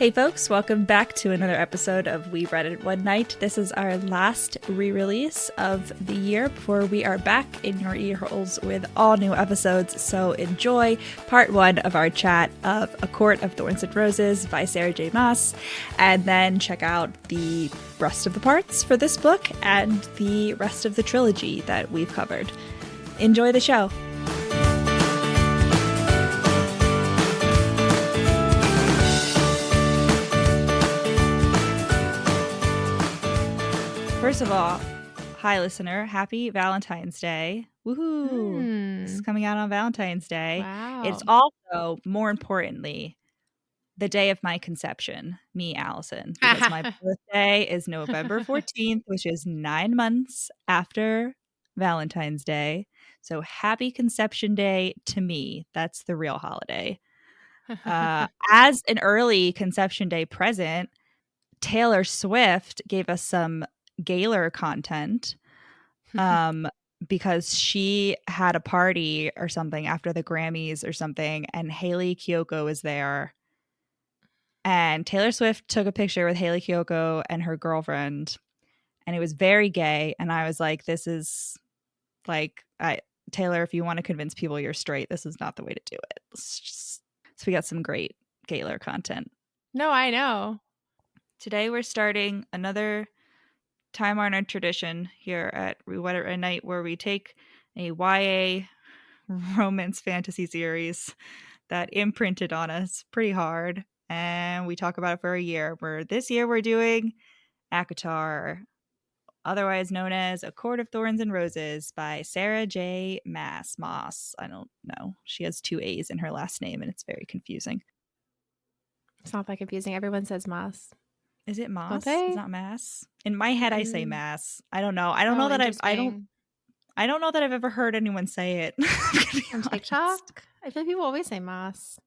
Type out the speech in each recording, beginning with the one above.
Hey folks, welcome back to another episode of We Read It One Night. This is our last re-release of the year before we are back in your ear holes with all new episodes. So enjoy part one of our chat of A Court of Thorns and Roses by Sarah J. Maas, and then check out the rest of the parts for this book and the rest of the trilogy that we've covered. Enjoy the show. First of all, hi listener, happy Valentine's Day. Woohoo! This is coming out on Valentine's Day. Wow. It's also, more importantly, the day of my conception, me, Allison, because my birthday is November 14th, which is 9 months after Valentine's Day. So happy Conception Day to me. That's the real holiday. As an early Conception Day present, Taylor Swift gave us some Gaylor content because she had a party or something after the Grammys or something, and Hayley Kiyoko was there, and Taylor Swift took a picture with Hayley Kiyoko and her girlfriend, and it was very gay, and I was like, this is like, Taylor, if you want to convince people you're straight, this is not the way to do it. So we got some great Gaylor content. No, I know. Today we're starting another time-honored tradition here at We Read It One Night, where we take a YA romance fantasy series that imprinted on us pretty hard, and we talk about it for a year. This year we're doing ACOWAR, otherwise known as A Court of Thorns and Roses by Sarah J. Maas. I don't know. She has 2 A's in her last name, and it's very confusing. It's not that confusing. Everyone says Maas. Is it Maas? Okay. It's not Maas. In my head, I say Maas. I don't know. I don't know that I don't know that I've ever heard anyone say it. On TikTok, I feel like people always say Maas,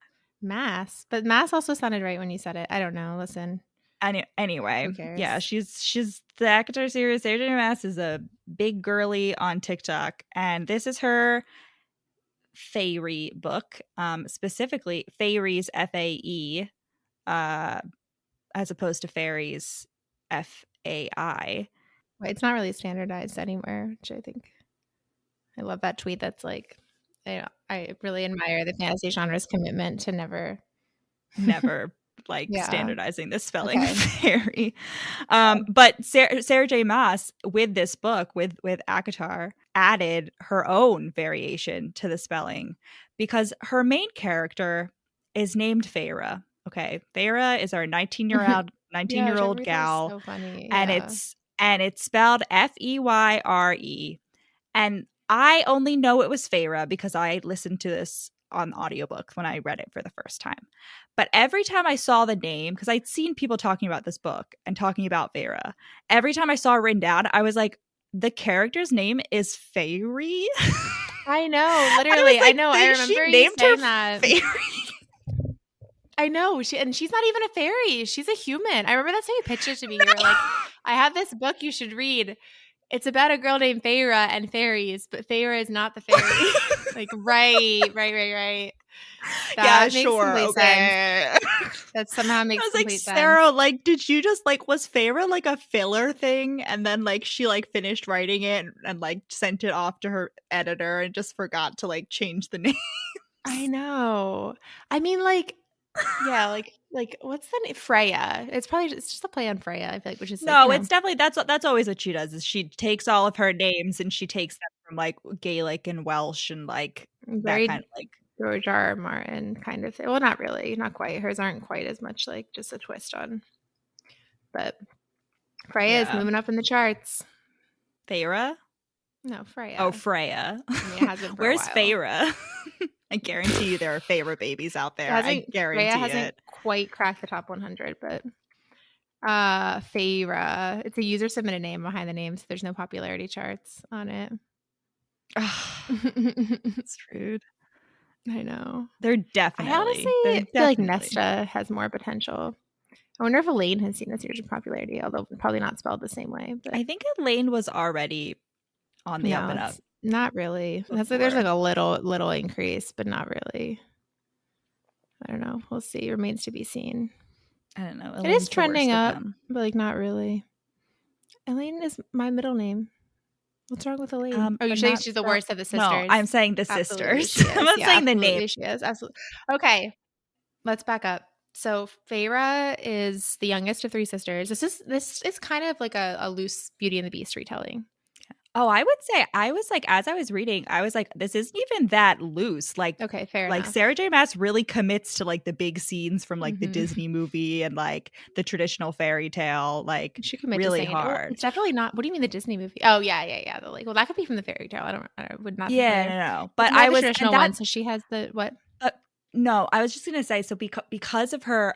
but Maas also sounded right when you said it. I don't know. Listen. Anyway, yeah, she's the ACOWAR series. Sarah J. Maas is a big girly on TikTok, and this is her Faerie book, specifically fayries, Fae. As opposed to fairies, Fai. It's not really standardized anywhere, which I think I love that tweet. That's like, I really admire the fantasy genre's commitment to never standardizing the spelling of fairy. But Sarah J. Maas with this book with ACOWAR added her own variation to the spelling because her main character is named Feyre. Okay, Feyre is our 19-year-old gal, so funny. and it's spelled Feyre, and I only know it was Feyre because I listened to this on audiobook when I read it for the first time. But every time I saw the name, because I'd seen people talking about this book and talking about Feyre, every time I saw it written down, I was like, the character's name is Faerie. I know, literally. I know. I remember you saying that. Feyre. I know. She's not even a fairy. She's a human. I remember that's how you pitched it to me. You were like, I have this book you should read. It's about a girl named Feyre and fairies, but Feyre is not the fairy. Like, right. That makes complete sense. That somehow makes complete sense. Sarah, like, did you just, like, was Feyre, like, a filler thing? And then, like, she, like, finished writing it and like, sent it off to her editor and just forgot to, like, change the name. I know. I mean, like, yeah, like what's the name? Freya. It's just a play on Freya, I feel like, which is it's definitely that's always what she does is she takes all of her names and she takes them from like Gaelic and Welsh and like very that kind of like George R. R. Martin kind of thing. Well, not really, not quite. Hers aren't quite as much like just a twist on. But Freya is moving up in the charts. Feyre? No, Freya. Oh, Freya. I mean, it hasn't for Where's a while. Feyre? I guarantee you there are Feyre babies out there. I guarantee Freya hasn't quite cracked the top 100, but Feyre. It's a user submitted name behind the name, so there's no popularity charts on it. It's rude. I know. They're definitely. I honestly feel like Nesta has more potential. I wonder if Elaine has seen a surge in popularity, although probably not spelled the same way. But I think Elaine was already on the up and up. Not really. That's like there's like a little increase, but not really. I don't know. We'll see. Remains to be seen. I don't know. It is Elaine's the trending worst of up, them. but like not really. Elaine is my middle name. What's wrong with Elaine? Oh, you But saying not she's the the worst of the no, sisters? I'm saying the Absolutely, sisters. she I'm is. not Yeah, saying the name. absolutely, she is. Absolutely. Okay, let's back up. So Feyre is the youngest of three sisters. This is kind of like a loose Beauty and the Beast retelling. Oh, I would say I was like, as I was reading, I was like, this isn't even that loose. Okay, fair Like enough. Sarah J. Maas really commits to like the big scenes from like the Mhm. Disney movie and like the traditional fairy tale, like She commit to really saying, "Well, hard. it's definitely not." What do you mean the Disney movie? Oh yeah, yeah, yeah. The, like, well, that could be from the fairy tale. I would not be Yeah, familiar. no. It's But more I the was, and traditional that one. So she has the what? uh, no, I was just gonna say, so because of her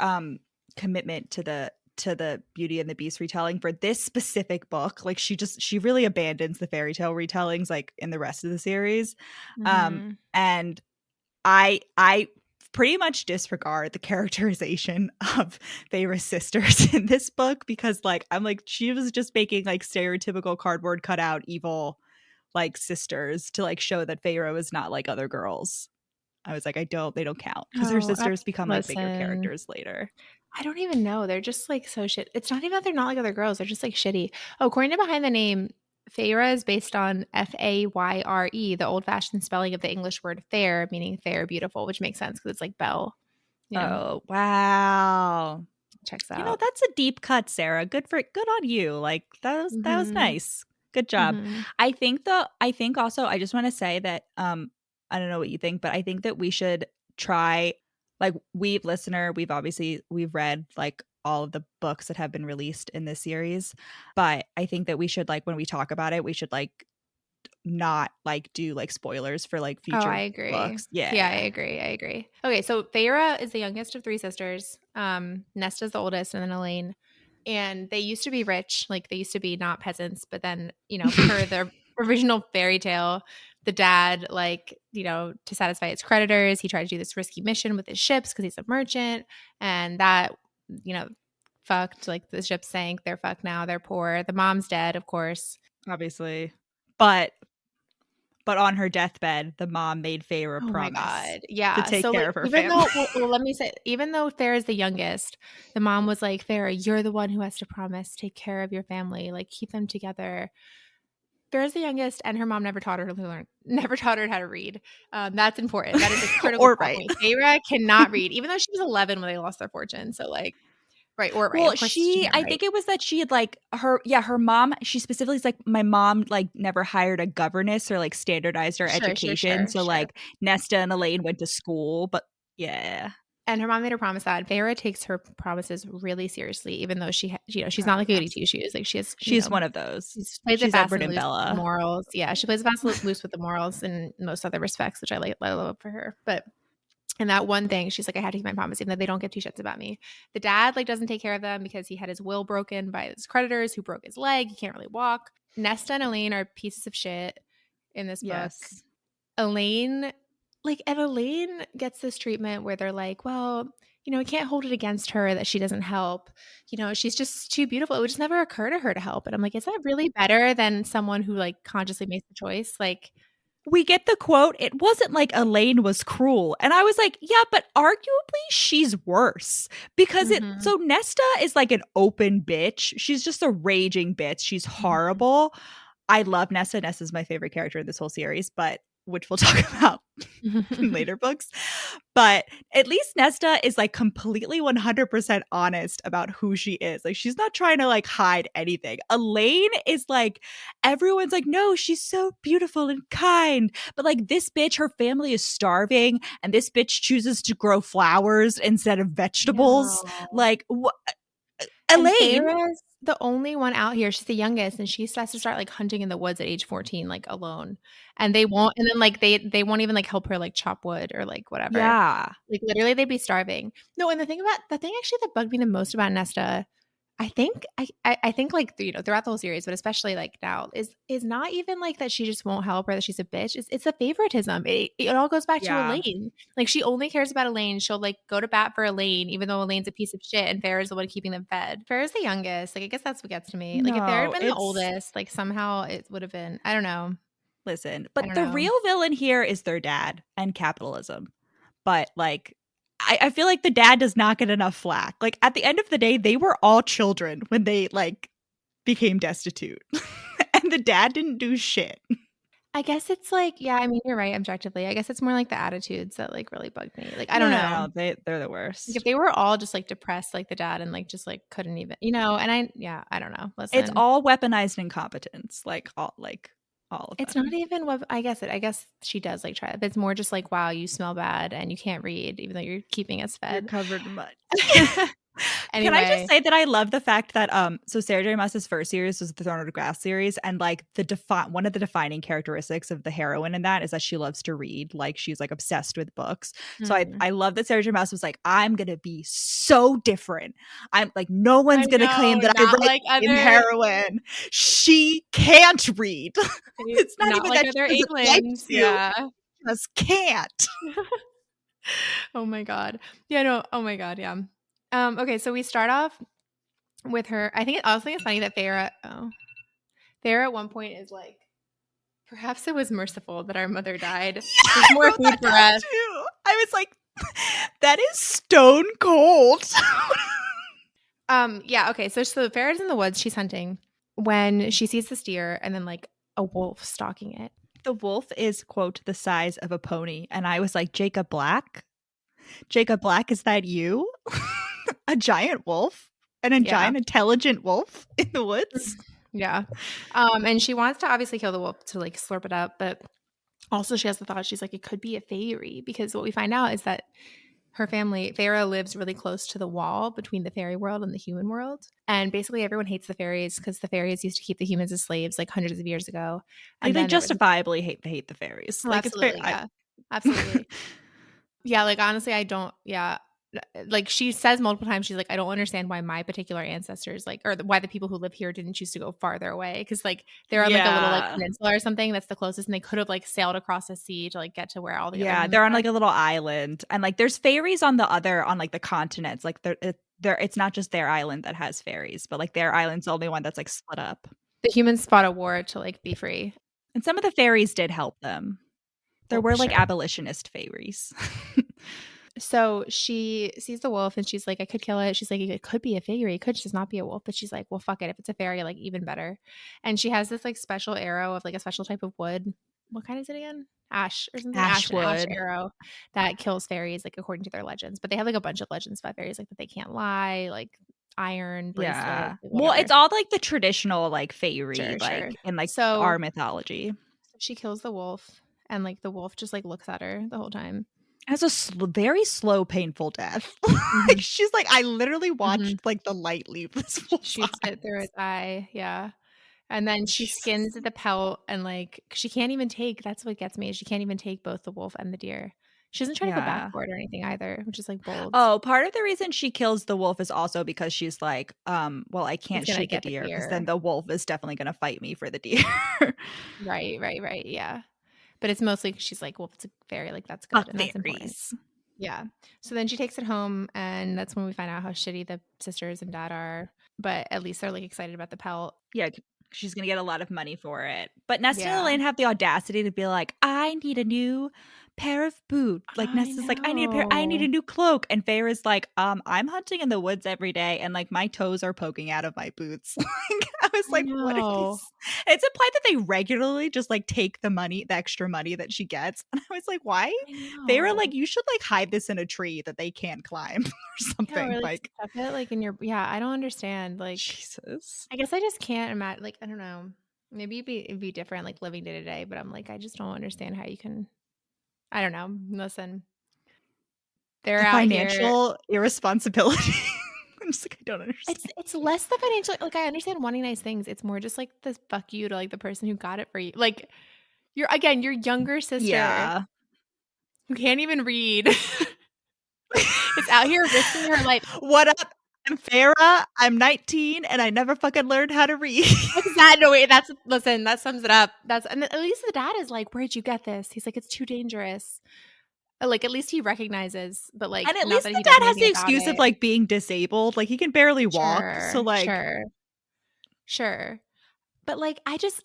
commitment to the Beauty and the Beast retelling for this specific book, like she really abandons the fairy tale retellings like in the rest of the series. Mhm. And I pretty much disregard the characterization of Feyre's sisters in this book because like I'm like she was just making like stereotypical cardboard cutout evil like sisters to like show that Feyre is not like other girls. I was like they don't count because her Oh, sisters become like bigger listen. characters later. I don't even know. They're just like so shit. It's not even that they're not like other girls. They're just like shitty. Oh, according to behind the name, Feyre is based on Fayre, the old fashioned spelling of the English word fair, meaning fair, beautiful, which makes sense because it's like belle. You know, Oh, wow. checks You know, out. that's a deep cut, Sarah. Good on you. Like that was Mm-hmm. nice. Good job. Mm-hmm. I think also I just want to say that I don't know what you think, but I think that we should try like we've read like all of the books that have been released in this series, but I think that we should like when we talk about it, we should like not like do like spoilers for like Oh, I future agree. books. Yeah, I Yeah. agree. I agree. Okay, so Feyre is the youngest of three sisters. Nesta's the oldest, and then Elaine. And they used to be rich, like they used to be not peasants, but then, per the original fairy tale, the dad, like, to satisfy his creditors, he tried to do this risky mission with his ships because he's a merchant. And that, you know, fucked, like the ship sank, they're fucked now, they're poor. The mom's dead, of course. Obviously. But on her deathbed, the mom made Feyre a Oh my promise god. to Yeah. take So, care like, of her even family. though let me say, even though Feyre is the youngest, the mom was like, "Feyre, you're the one who has to promise, take care of your family, like, keep them together." Feyre's the youngest, and her mom never taught her to learn, never taught her how to read. That's important. That is a critical Or plot right. point. Feyre cannot read, even though she was 11 when they lost their fortune. So, like, right, or right. Well, Of course, she can't I write. think it was that she had like her mom, she specifically is like, my mom like never hired a governess or like standardized her Sure, sure, education. sure, So sure. like Nesta and Elaine went to school, but yeah, And her mom made her promise that. Feyre takes her promises really seriously, even though she's not like a goody two shoes. Like she has, she's one of those. she plays it She's fast Edward and and loose with the Bella. morals. Yeah, she plays it fast and loose with the morals in most other respects, which I like. I love for her. But in that one thing, she's like, I had to keep my promise, even though they don't give two shits about me. The dad like doesn't take care of them because he had his will broken by his creditors, who broke his leg. He can't really walk. Nesta and Elaine are pieces of shit in this book. Yes. Elaine, and Elaine gets this treatment where they're like, well, we can't hold it against her that she doesn't help. She's just too beautiful. It would just never occur to her to help. And I'm like, is that really better than someone who like consciously makes the choice? Like, We get the quote, it wasn't like Elaine was cruel. And I was like, yeah, but arguably she's worse because mhm, so Nesta is like an open bitch. She's just a raging bitch. She's mhm. horrible. I love Nesta. Nesta's my favorite character in this whole series, but which we'll talk about in later books. But at least Nesta is like completely 100% honest about who she is. Like she's not trying to like hide anything. Elaine is like everyone's like, "No, she's so beautiful and kind." But like this bitch, her family is starving and this bitch chooses to grow flowers instead of vegetables. No. Like And Elaine, Feyre's the only one out here. She's the youngest, and she has to start like hunting in the woods at age 14, like alone. And they won't, and then like they won't even like help her like chop wood or like whatever. yeah. Like literally they'd be starving. No, and the thing actually that bugged me the most about Nesta, I think like throughout the whole series, but especially like now, is not even like that she just won't help or that she's a bitch. It's a favoritism. It all goes back to Yeah. Elaine. Like she only cares about Elaine. She'll like go to bat for Elaine, even though Elaine's a piece of shit and Farrah's the one keeping them fed. Farrah's the youngest. Like I guess that's what gets to me. Like if Farrah had No, been the it's oldest, like somehow it would have been. I don't know. listen, I but don't the know. real villain here is their dad and capitalism. But like I feel like the dad does not get enough flack. Like at the end of the day, they were all children when they like became destitute. And the dad didn't do shit. I guess it's like, yeah, I mean, you're right, objectively. I guess it's more like the attitudes that like really bugged me. Like, I don't know. No, they're the Like if worst. they were all just like depressed like the dad and like just like couldn't even, and I don't know. It's Listen. all weaponized incompetence, like all of It's not them. even what I guess she does like try it, but it's more just like, wow, you smell bad and you can't read even though you're keeping us You're fed. covered in mud. Can I just Anyway. say that I love the fact that so Sarah J. Maas's first series was the Throne of Glass series, and like one of the defining characteristics of the heroine in that is that she loves to read, like she's like obsessed with books. So Mm. I love that Sarah J. Maas was like, I'm gonna be so different. I'm like, no I one's gonna claim know, that I not write like in other heroine. She can't read. It's not not even like that she other doesn't like aliens. to, Yeah. just can't. Oh my god. Yeah, no. Oh my god, yeah. Okay, so we start off with her. I also think it's funny that Feyre at one point is like, perhaps it was merciful that our mother died. Yeah, There's I more wrote food that for down us. too. I was like, that is stone cold. Yeah, okay. So Feyre's in the woods, she's hunting when she sees this deer and then like a wolf stalking it. The wolf is, quote, the size of a pony. And I was like, Jacob Black? Jacob Black, is that you? A giant wolf? And a Yeah. giant intelligent wolf in the woods? Yeah. And she wants to obviously kill the wolf to like slurp it up, but also she has the thought, she's like, it could be a fairy, because what we find out is that her family, Feyre, lives really close to the wall between the fairy world and the human world. And basically everyone hates the fairies because the fairies used to keep the humans as slaves like hundreds of years ago. Like, And they then there was justifiably hate the fairies. oh, Like, it's very. absolutely, yeah. Absolutely. Yeah, like honestly, I don't. Yeah, like she says multiple times, she's like, I don't understand why my particular ancestors, like, why the people who live here didn't choose to go farther away, because like they're on like a little like Yeah. peninsula or something that's the closest, and they could have like sailed across the sea to like get to where all the other Yeah, humans they're on are. like a little island. And like there's fairies on like the continents. Like it's not just their island that has fairies, but like their island's the only one that's like split up. The humans fought a war to like be free. And some of the fairies did help them. There Well, were like sure. abolitionist fairies. So she sees the wolf and she's like, I could kill it. She's like, it could be a fairy. It could just not be a wolf. But she's like, well, fuck it. If it's a fairy, like even better. And she has this like special arrow of like a special type of wood. What kind is it again? Ash or something. Ash, an ash Ashwood. arrow that kills fairies, like according to their legends. But they have like a bunch of legends about fairies, like that they can't lie, like iron bracelet, Yeah. like, Well, whatever. it's all like the traditional like fairy, Sure. like in like So our mythology. she kills the wolf, and like the wolf just like looks at her the whole time. It has a very slow, painful death. Mm-hmm. Like she's like, I literally Mm-hmm. watched like the light leave this wolf's Shoots it through eyes. its eye. Yeah. And then she skins Jesus. the pelt and like she can't even take, that's what gets me, is she can't even take both the wolf and the deer. She doesn't try to go back Yeah. for it or anything either, which is like bold. Oh, part of the reason she kills the wolf is also because she's like, well, I It's can't gonna shoot the get the deer because then deer. the wolf is definitely gonna fight me for the deer. Right. Yeah. But it's mostly 'cause she's like, well, if it's a fairy, like that's good Fuck and that's important. fairies. Yeah. So then she takes it home, and that's when we find out how shitty the sisters and dad are. But at least they're like excited about the pelt. Yeah, she's gonna get a lot of money for it. But Nesta and Yeah. Elaine have the audacity to be like, I need a new pair of boots. Like I Nesta's like, I need know. a new cloak. And Feyre's like, I'm hunting in the woods every day and like my toes are poking out of my boots. Like I was I like, what are know. these? It's implied that they regularly just like take the extra money that she gets. And I was like, why? I Feyre, know. like, you should like hide this in a tree that they can't climb or Yeah, something. or like Like, stuff it like in your, yeah, I don't understand. Like Jesus. I guess I just can't imagine, like I don't know. Maybe it'd be different like living day to day, but I'm like I just don't understand how you can, I don't know. Listen. They're The out here. financial irresponsibility. I'm just like, I don't understand. It's less the financial, like I understand wanting nice things. It's more just like this fuck you to like the person who got it for you. Like your younger sister Yeah. who can't even read is out here risking her life. What up? I'm Farah. I'm 19 and I never fucking learned how to read. Exactly. No, wait, listen, that sums it up. And at least the dad is like, where'd you get this? He's like, it's too dangerous. Like at least he recognizes, but like And at not least that the he does dad has anything the about excuse of it. like being disabled. Like he can barely walk. So Sure, like, sure, sure. But like I just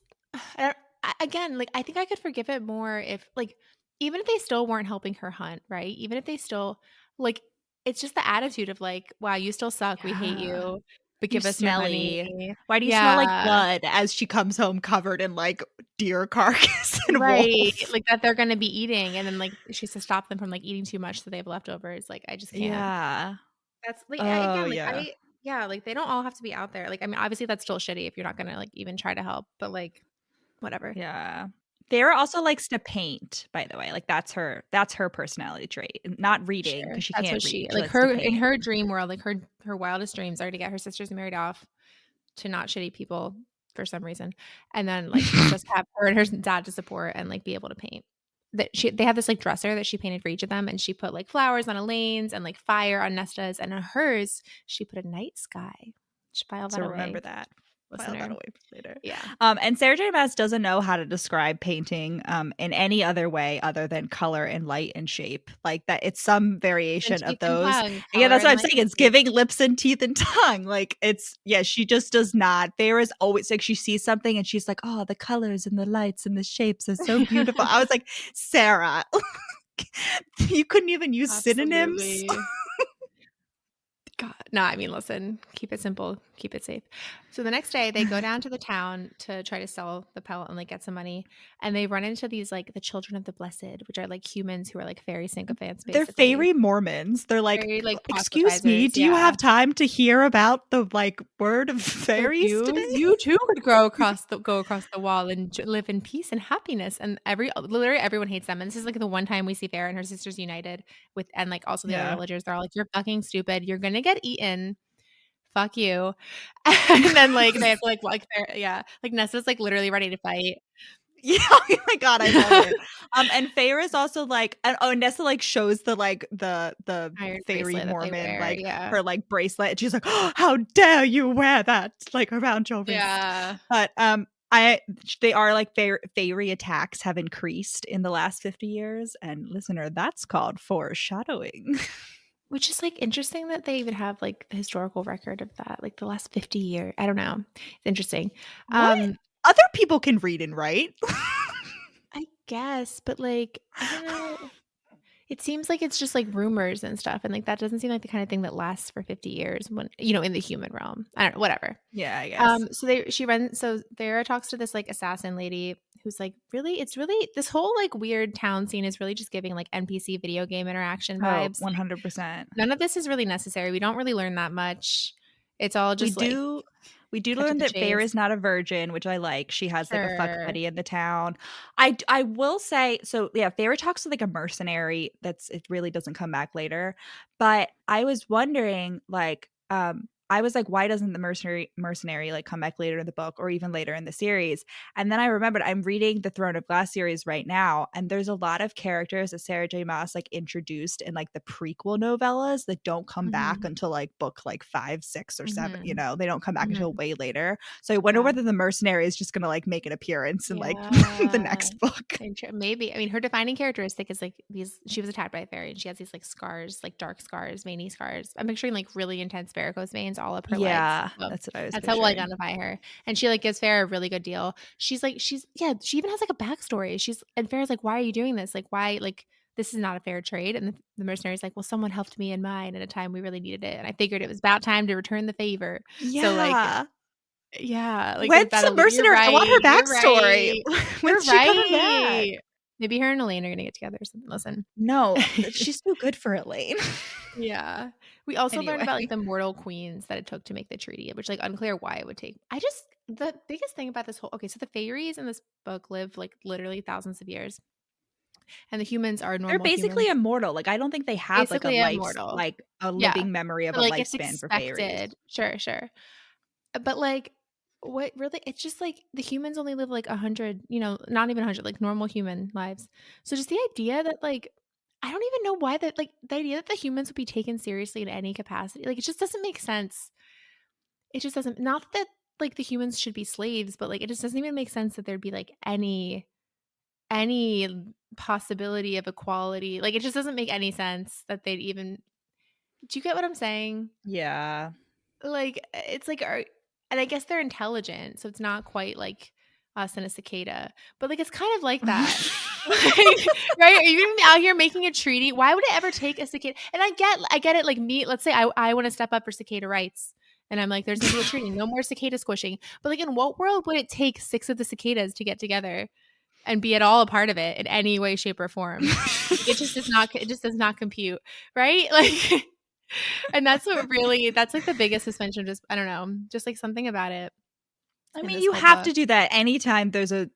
I don't, again, like I think I could forgive it more if like even if they still weren't helping her hunt, right? Even if they still like, it's just the attitude of like, "Wow, you still suck. We hate Yeah. you, but You give us your money." smelly. Why do you smell like Yeah. blood as she comes home covered in, like, deer carcass and Right, wolf? like, that they're gonna be eating, and then, like, she has to stop them from, like, eating too much so they have leftovers, like, I just can't. Yeah. That's like, Oh, again, like, yeah. yeah, like, they don't all have to be out there, like, I mean, obviously, that's still shitty if you're not gonna, like, even try to help, but, like, whatever. Yeah. Feyre also likes to paint, by the way, like, that's her personality trait, not reading Sure, because she that's can't what she read, she like, likes to her in paint. her dream world, like, her wildest dreams are to get her sisters married off to not shitty people for some reason, and then, like, just have her and her dad to support and, like, be able to paint. They have this, like, dresser that she painted for each of them, and she put, like, flowers on Elaine's and, like, fire on Nesta's, and on hers, she put a night sky. Should file that So remember away, that. File that listener. away for later. Yeah. And Sarah J. Maas doesn't know how to describe painting in any other way other than color and light and shape. Like that, it's some And variation of teeth and those. tongue, And yeah, color that's what and I'm light saying. and It's shape. giving lips and teeth and tongue. Like it's yeah, she just does not. There is always like she sees something and she's like, oh, the colors and the lights and the shapes are so beautiful. I was like, Sarah, you couldn't even use synonyms. Absolutely. God, no, I mean, listen, keep it simple, keep it safe. So the next day, they go down to the town to try to sell the pellet and like get some money, and they run into these like the children of the blessed, which are like humans who are like fairy sycophants, They're basically. Faerie Mormons. They're like, Very like "Excuse me, proselytizers, do you yeah. have time to hear about the, like, word of Like fairies today?" you too could go across the wall and live in peace and happiness. And literally everyone hates them. And this is like the one time we see Feyre and her sisters united with, and like also the other Yeah. villagers. They're all like, "You're fucking stupid. You're gonna get eaten. Fuck you." And then, like, they have to, like, they're yeah, like, Nessa's, like, literally ready to fight. Yeah, oh my god, I love it. And Feyre is also like and Nessa, like, shows the, like, the Iron Fairy bracelet that they Mormon, wear, like, yeah. her, like, bracelet, and she's like, "Oh, how dare you wear that, like, around your wrist." Yeah. But, I they are, like, fairy attacks have increased in the last 50 years, and listener, that's called foreshadowing. Which is, like, interesting that they even have, like, the historical record of that, like, the last 50 year I don't know. It's interesting. What? Um, Other people can read and write. I guess, but, like, I don't know. It seems like it's just, like, rumors and stuff, and, like, that doesn't seem like the kind of thing that lasts for 50 years when in the human realm. I don't know, whatever. Yeah, I guess. So Feyre talks to this, like, assassin lady who's like, "Really? It's really this whole, like, weird town scene is really just giving, like, NPC video game interaction Oh, vibes. Like, 100%. none of this is really necessary. We don't really learn that much. It's all We just, like, do we do cut to learn the that Feyre chase." is not a virgin, which I like. She has, like, a fuck Sure. buddy in the town. I will say so, yeah, Feyre talks to, like, a mercenary that's it really doesn't come back later, but I was wondering, like, I was like, "Why doesn't the mercenary, like, come back later in the book or even later in the series?" And then I remembered I'm reading the Throne of Glass series right now, and there's a lot of characters that Sarah J. Maas, like, introduced in, like, the prequel novellas that don't come back Mhm. until, like, book, like, 5, 6, or 7, Mhm. they don't come back until Mhm. way later. So I wonder Yeah. whether the mercenary is just gonna, like, make an appearance in, like, the Yeah. next book. Maybe. I mean, her defining characteristic is like these. She was attacked by a fairy, and she has these like scars, like dark scars, veiny scars. I'm picturing like really intense varicose veins all up her legs. Yeah, So that's what I was that's how we'll picturing. identify her. And she like gives Farrah a really good deal. Yeah. She even has like a backstory. And Farrah's like, "Why are you doing this? Like, why? Like, this is not a fair trade." And the mercenary's like, "Well, someone helped me and mine at a time we really needed it, and I figured it was about time to return the favor." So like, Yeah. yeah, like, When's it's that the allu you're mercenary? I want right, her you're backstory. right, you're When's she coming back? right. Maybe her and Elaine are gonna get together or something, listen. No, she's too good for Elaine. Yeah. We also learned Anyway. about, like, the mortal queens that it took to make the treaty, which, like, unclear why it would take the biggest thing about this whole okay, so the fairies in this book live, like, literally thousands of years, and the humans are They're normal basically humans, immortal, like, I don't think they have, like, basically immortal. a Yeah. living memory of So, a like, it's lifespan for fairies. expected. Sure, sure. But, like, what really it's just, like, the humans only live, like, 100, not even 100, like, normal human lives. So just the idea that, like I don't even know why that like, the idea that the humans would be taken seriously in any capacity, like, it just doesn't make sense. It just doesn't not that, like, the humans should be slaves, but, like, it just doesn't even make sense that there'd be, like, any possibility of equality. Like, it just doesn't make any sense that they'd even do you get what I'm saying? Yeah. Like, it's like, and I guess they're intelligent, so it's not quite like, us and a cicada. But like it's kind of like that. Like, right? Are you gonna be out here making a treaty? Why would it ever take a cicada? And I get it. Like me, let's say I want to step up for cicada rights. And I'm like, there's gonna be a treaty, no more cicada squishing. But like, in what world would it take 6 of the cicadas to get together and be at all a part of it in any way, shape, or form? Like, it just does not compute, right? Like, and that's like the biggest suspension. Just I don't know, just like something about it. I mean, you have to do that anytime there's a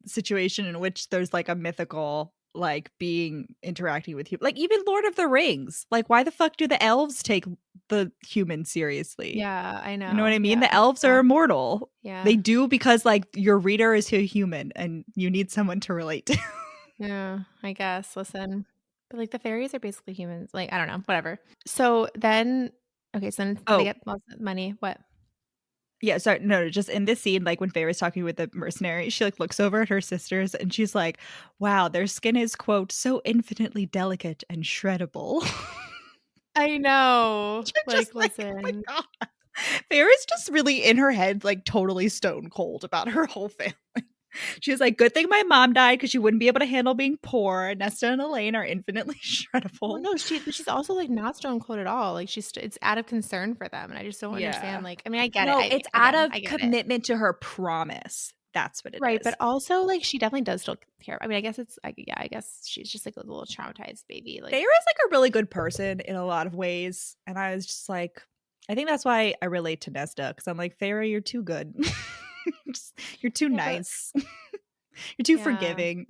situation in which there's like a mythical like being interacting with you. Like even Lord of the Rings. Like why the fuck do the elves take the humans seriously? Yeah, I know. You know what I mean? Yeah. The elves are immortal. Yeah. They do because like your reader is a human and you need someone to relate to. Yeah, I guess. Listen. But like the fairies are basically humans. Like, I don't know, whatever. So then okay, so then they get lots of money. What? Yeah, sorry, no, just in this scene, like when Feyre's talking with the mercenary, she like looks over at her sisters and she's like, wow, their skin is, quote, so infinitely delicate and shreddable. I know. Like, listen. Oh my listen. God. Feyre's just really in her head, like totally stone cold about her whole family. She's like, good thing my mom died because she wouldn't be able to handle being poor. Nesta and Elaine are infinitely shreddable. Well, no, she's also like not stone cold at all. Like it's out of concern for them, and I just don't Yeah. understand. Like, I mean, I get No, it. it's out of commitment to her promise. That's what it is. Right, but also like she definitely does still care. I mean, I guess I guess she's just like a little traumatized baby. Like Feyre is like a really good person in a lot of ways, and I was just like, I think that's why I relate to Nesta because I'm like, Feyre, you're too good. You're too nice. You're too forgiving.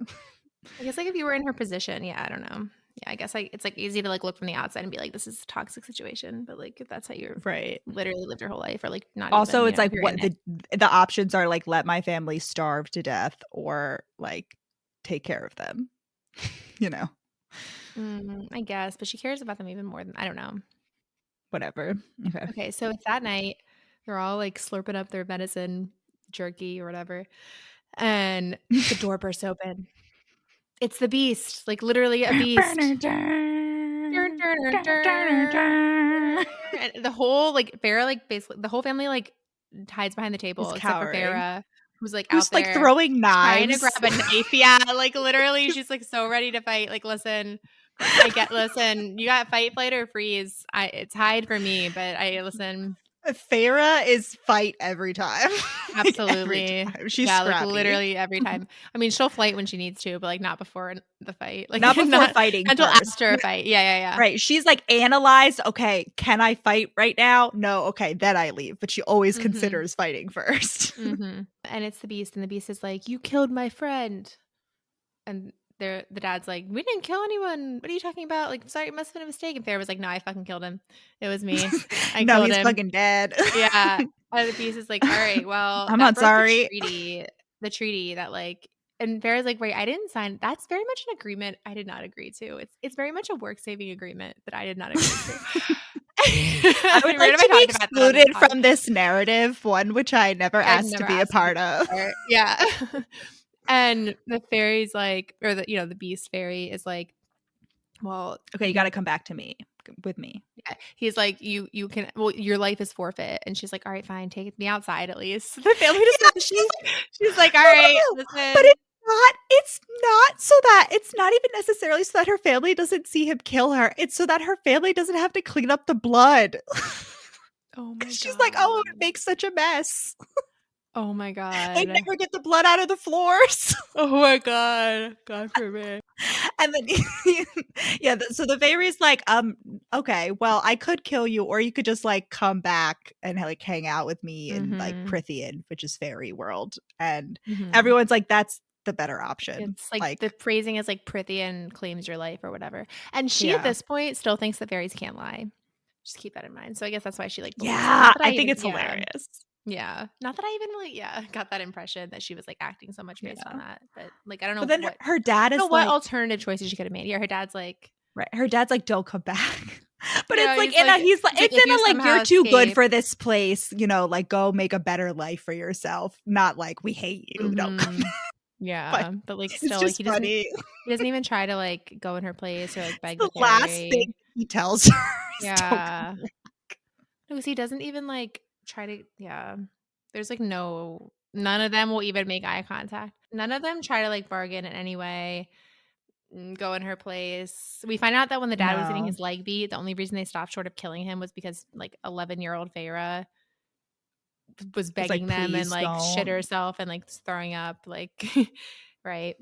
I guess like if you were in her position, yeah, I don't know. Yeah, I guess like it's like easy to like look from the outside and be like, this is a toxic situation. But like if that's how you're literally lived your whole life, or like not. Also, even, it's like what the options are like let my family starve to death or like take care of them. You know. I guess, but she cares about them even more than I don't know. Whatever. Okay. Okay, so it's that night. They're all like slurping up their medicine jerky or whatever. And the door bursts open. It's the beast, like literally a beast. And the whole like Feyre, like basically the whole family like hides behind the table except for Feyre, who's out there like throwing knives, trying to grab a knife. Yeah, like literally, she's like so ready to fight. Like, listen, listen, you got fight, flight, or freeze. It's hide for me, but listen. Feyre is fight every time. Absolutely. Every time. She's scrappy. Like literally every time. I mean, she'll flight when she needs to, but like not before the fight. Like not before fighting. Until after a fight. Yeah. Right. She's like analyzed, okay, can I fight right now? No, okay, then I leave. But she always considers fighting first. And it's the beast, and the beast is like, you killed my friend. And the dad's like, we didn't kill anyone. What are you talking about? Like, sorry, it must have been a mistake. And Feyre was like, no, I fucking killed him. It was me. I no, killed he's him. fucking dead. Yeah. And the beast is like, all right, well, I'm not sorry. The treaty that like, and Feyre's like, wait, I didn't sign. That's very much an agreement I did not agree to. It's very much a work saving agreement that I did not agree to. I would like to be excluded from this narrative, one which I never asked to be a part of. Yeah. And the fairy's like, or the beast fairy is like, well, okay, you got to come back to me with me. Yeah. He's like, you can, well, your life is forfeit. And she's like, all right, fine, take me outside at least. The family just she's like, all right, listen. But it's not even necessarily so that her family doesn't see him kill her. It's so that her family doesn't have to clean up the blood. Oh my God. She's like, oh, it makes such a mess. Oh my God. They never get the blood out of the floors. Oh my God. God forbid. And then, yeah, so the fairy's like, okay, well, I could kill you, or you could just like come back and like hang out with me in like Prythian, which is fairy world. And everyone's like, that's the better option. It's like the phrasing is like Prythian claims your life or whatever. And she at this point still thinks that fairies can't lie. Just keep that in mind. So I guess that's why she like believes I think it's hilarious. Yeah. Not that I even really got that impression that she was like acting so much based on that. But like I don't know. But then her dad is like, what alternative choices she could have made. Yeah, her dad's like, right. Her dad's like, don't come back. But yeah, it's like he's like it's in a like you're too good for this place, like go make a better life for yourself. Not like we hate you. Don't come back. Yeah. But like still like he doesn't even try to like go in her place or like beg the last thing he tells her. Yeah. Because he doesn't even like try to there's like no None of them will even make eye contact. None of them try to like bargain in any way, go in her place. We find out that when the dad was getting No. his leg beat, the only reason they stopped short of killing him was because like 11-year-old Feyre was It's like, begging them and please like shit don't. herself and like throwing up, like right.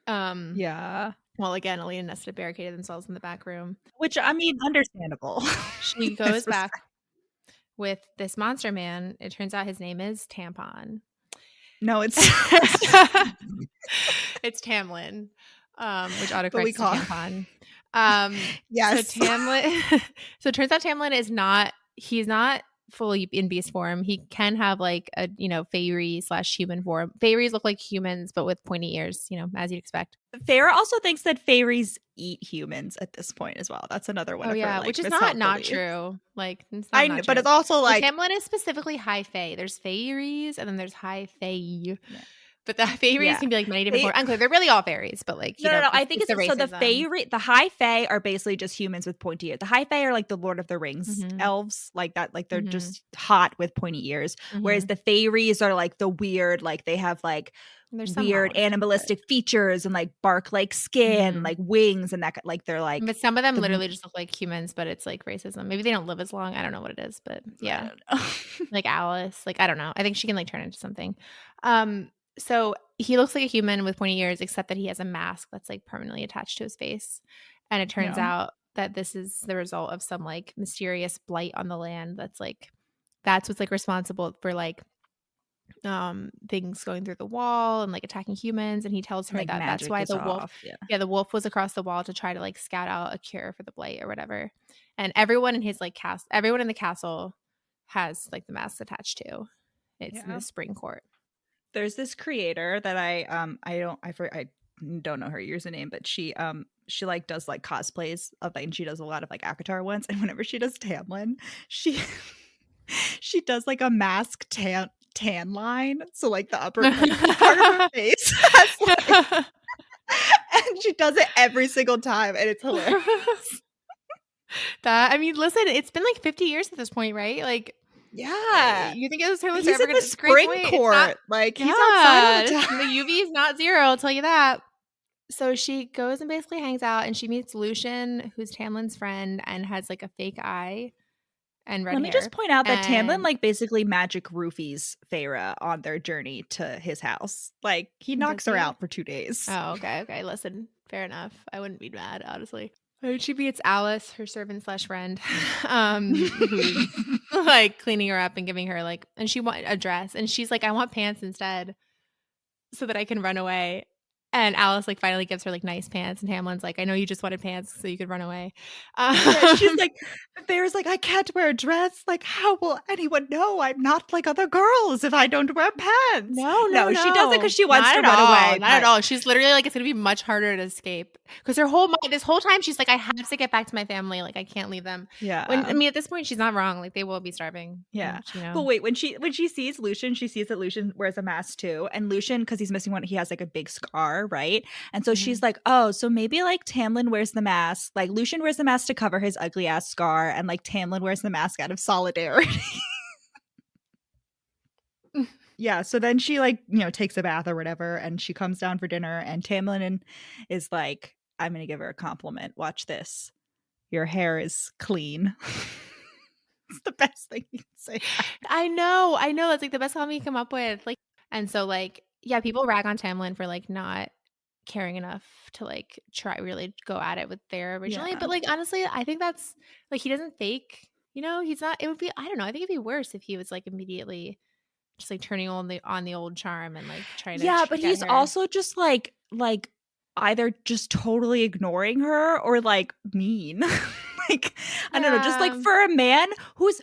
Yeah. Well, again, Elena and Nesta barricaded themselves in the back room. Which, I mean, understandable. She I goes suppose. back with this monster man. It turns out his name is Tampon. No, it's It's Tamlin, which but we autocorrects to call Tampon. yes. So Tamlin so it turns out Tamlin is not he's not fully in beast form. He can have like a, feyrie/human form. Feyries look like humans but with pointy ears, as you'd expect. Feyre also thinks that fairies eat humans at this point as well. That's another one Oh of her yeah, like which is misthought not beliefs. true. Like it's not But true. it's also Well, like Tamlin is specifically high fae. There's fairies and then there's high fae. yeah. But the fairies Yeah. can be like many different forms. Unclear. They're really all fairies, but like, No. I think it's the so. The racism. Faerie, the high fae are basically just humans with pointy ears. The high fae are like the Lord of the Rings Mhm. elves, like that. Like they're Mhm. just hot with pointy ears. Whereas Mhm. the fairies are like the weird, like they have like There's some weird knowledge, animalistic features and like bark like skin, Mhm. like wings, and that like they're like but some of them the literally just look like humans, but it's like racism. Maybe they don't live as long. I don't know what it is, but I yeah. don't know. Like Alice, like I don't know. I think she can like turn into something. So he looks like a human with pointy ears, except that he has a mask that's like permanently attached to his face. And it turns Yeah. out that this is the result of some like mysterious blight on the land that's what's like responsible for like things going through the wall and like attacking humans. And he tells her Like that that's magic why is the wolf off. Yeah. the wolf was across the wall to try to like scout out a cure for the blight or whatever. And everyone in his like everyone in the castle has like the masks attached to. It's in Yeah. the spring court. There's this creator that I don't know her username, but she like does like cosplays of like, and she does a lot of like ACOTAR ones, and whenever she does Tamlin, she she does like a mask tan line, so like the upper like part of her face has like, and she does it every single time, and it's hilarious. I mean, listen, it's been like 50 years at this point, right? Like, Yeah, you think those Taylors are he's ever in gonna? the It's a great spring point. It's not. court, like he's outside all Yeah, the the time. UV is not zero. I'll tell you that. So she goes and basically hangs out, and she meets Lucian, who's Tamlin's friend, and has like a fake eye and red Let me just hair. point out that Tamlin And like basically magic roofies Feyre on their journey to his house. Like he does knocks her he? out for 2 days. Oh, okay. Listen, fair enough. I wouldn't be mad, honestly. And she meets Alice, her servant/friend, who's like cleaning her up and giving her like, and she want a dress, and she's like, I want pants instead, so that I can run away. And Alice like finally gives her like nice pants, and Hamlin's like, I know you just wanted pants so you could run away. Yeah, she's like, Feyre's like, I can't wear a dress. Like, how will anyone know I'm not like other girls if I don't wear pants? No. She does it because she wants Not to at run all. away. Not at all. She's literally like, it's gonna be much harder to escape because her whole mind, this whole time, she's like, I have to get back to my family. Like, I can't leave them. When Yeah. I mean, at this point, she's not wrong. Like, they will be starving. Yeah. And, But wait, when she sees Lucian, she sees that Lucian wears a mask too. And Lucian, because he's missing one, he has like a big scar, right? And so she's like, oh, so maybe like Tamlin wears the mask. Like Lucian wears the mask to cover his ugly ass scar, and like Tamlin wears the mask out of solidarity. Yeah, so then she like, takes a bath or whatever, and she comes down for dinner, and Tamlin is like, I'm gonna give her a compliment. Watch this. Your hair is clean. It's the best thing you can say. I know. That's like the best comment you come up with. Like, and so like, yeah, people rag on Tamlin for like not caring enough to like try really go at it with Feyre originally. Yeah. But like honestly, I think that's like he doesn't fake. He's not. It would be. I don't know. I think it'd be worse if he was like immediately just like turning on the old charm and like trying to Yeah, but get he's her. also just like either just totally ignoring her or like mean. Like I don't know, just like for a man who's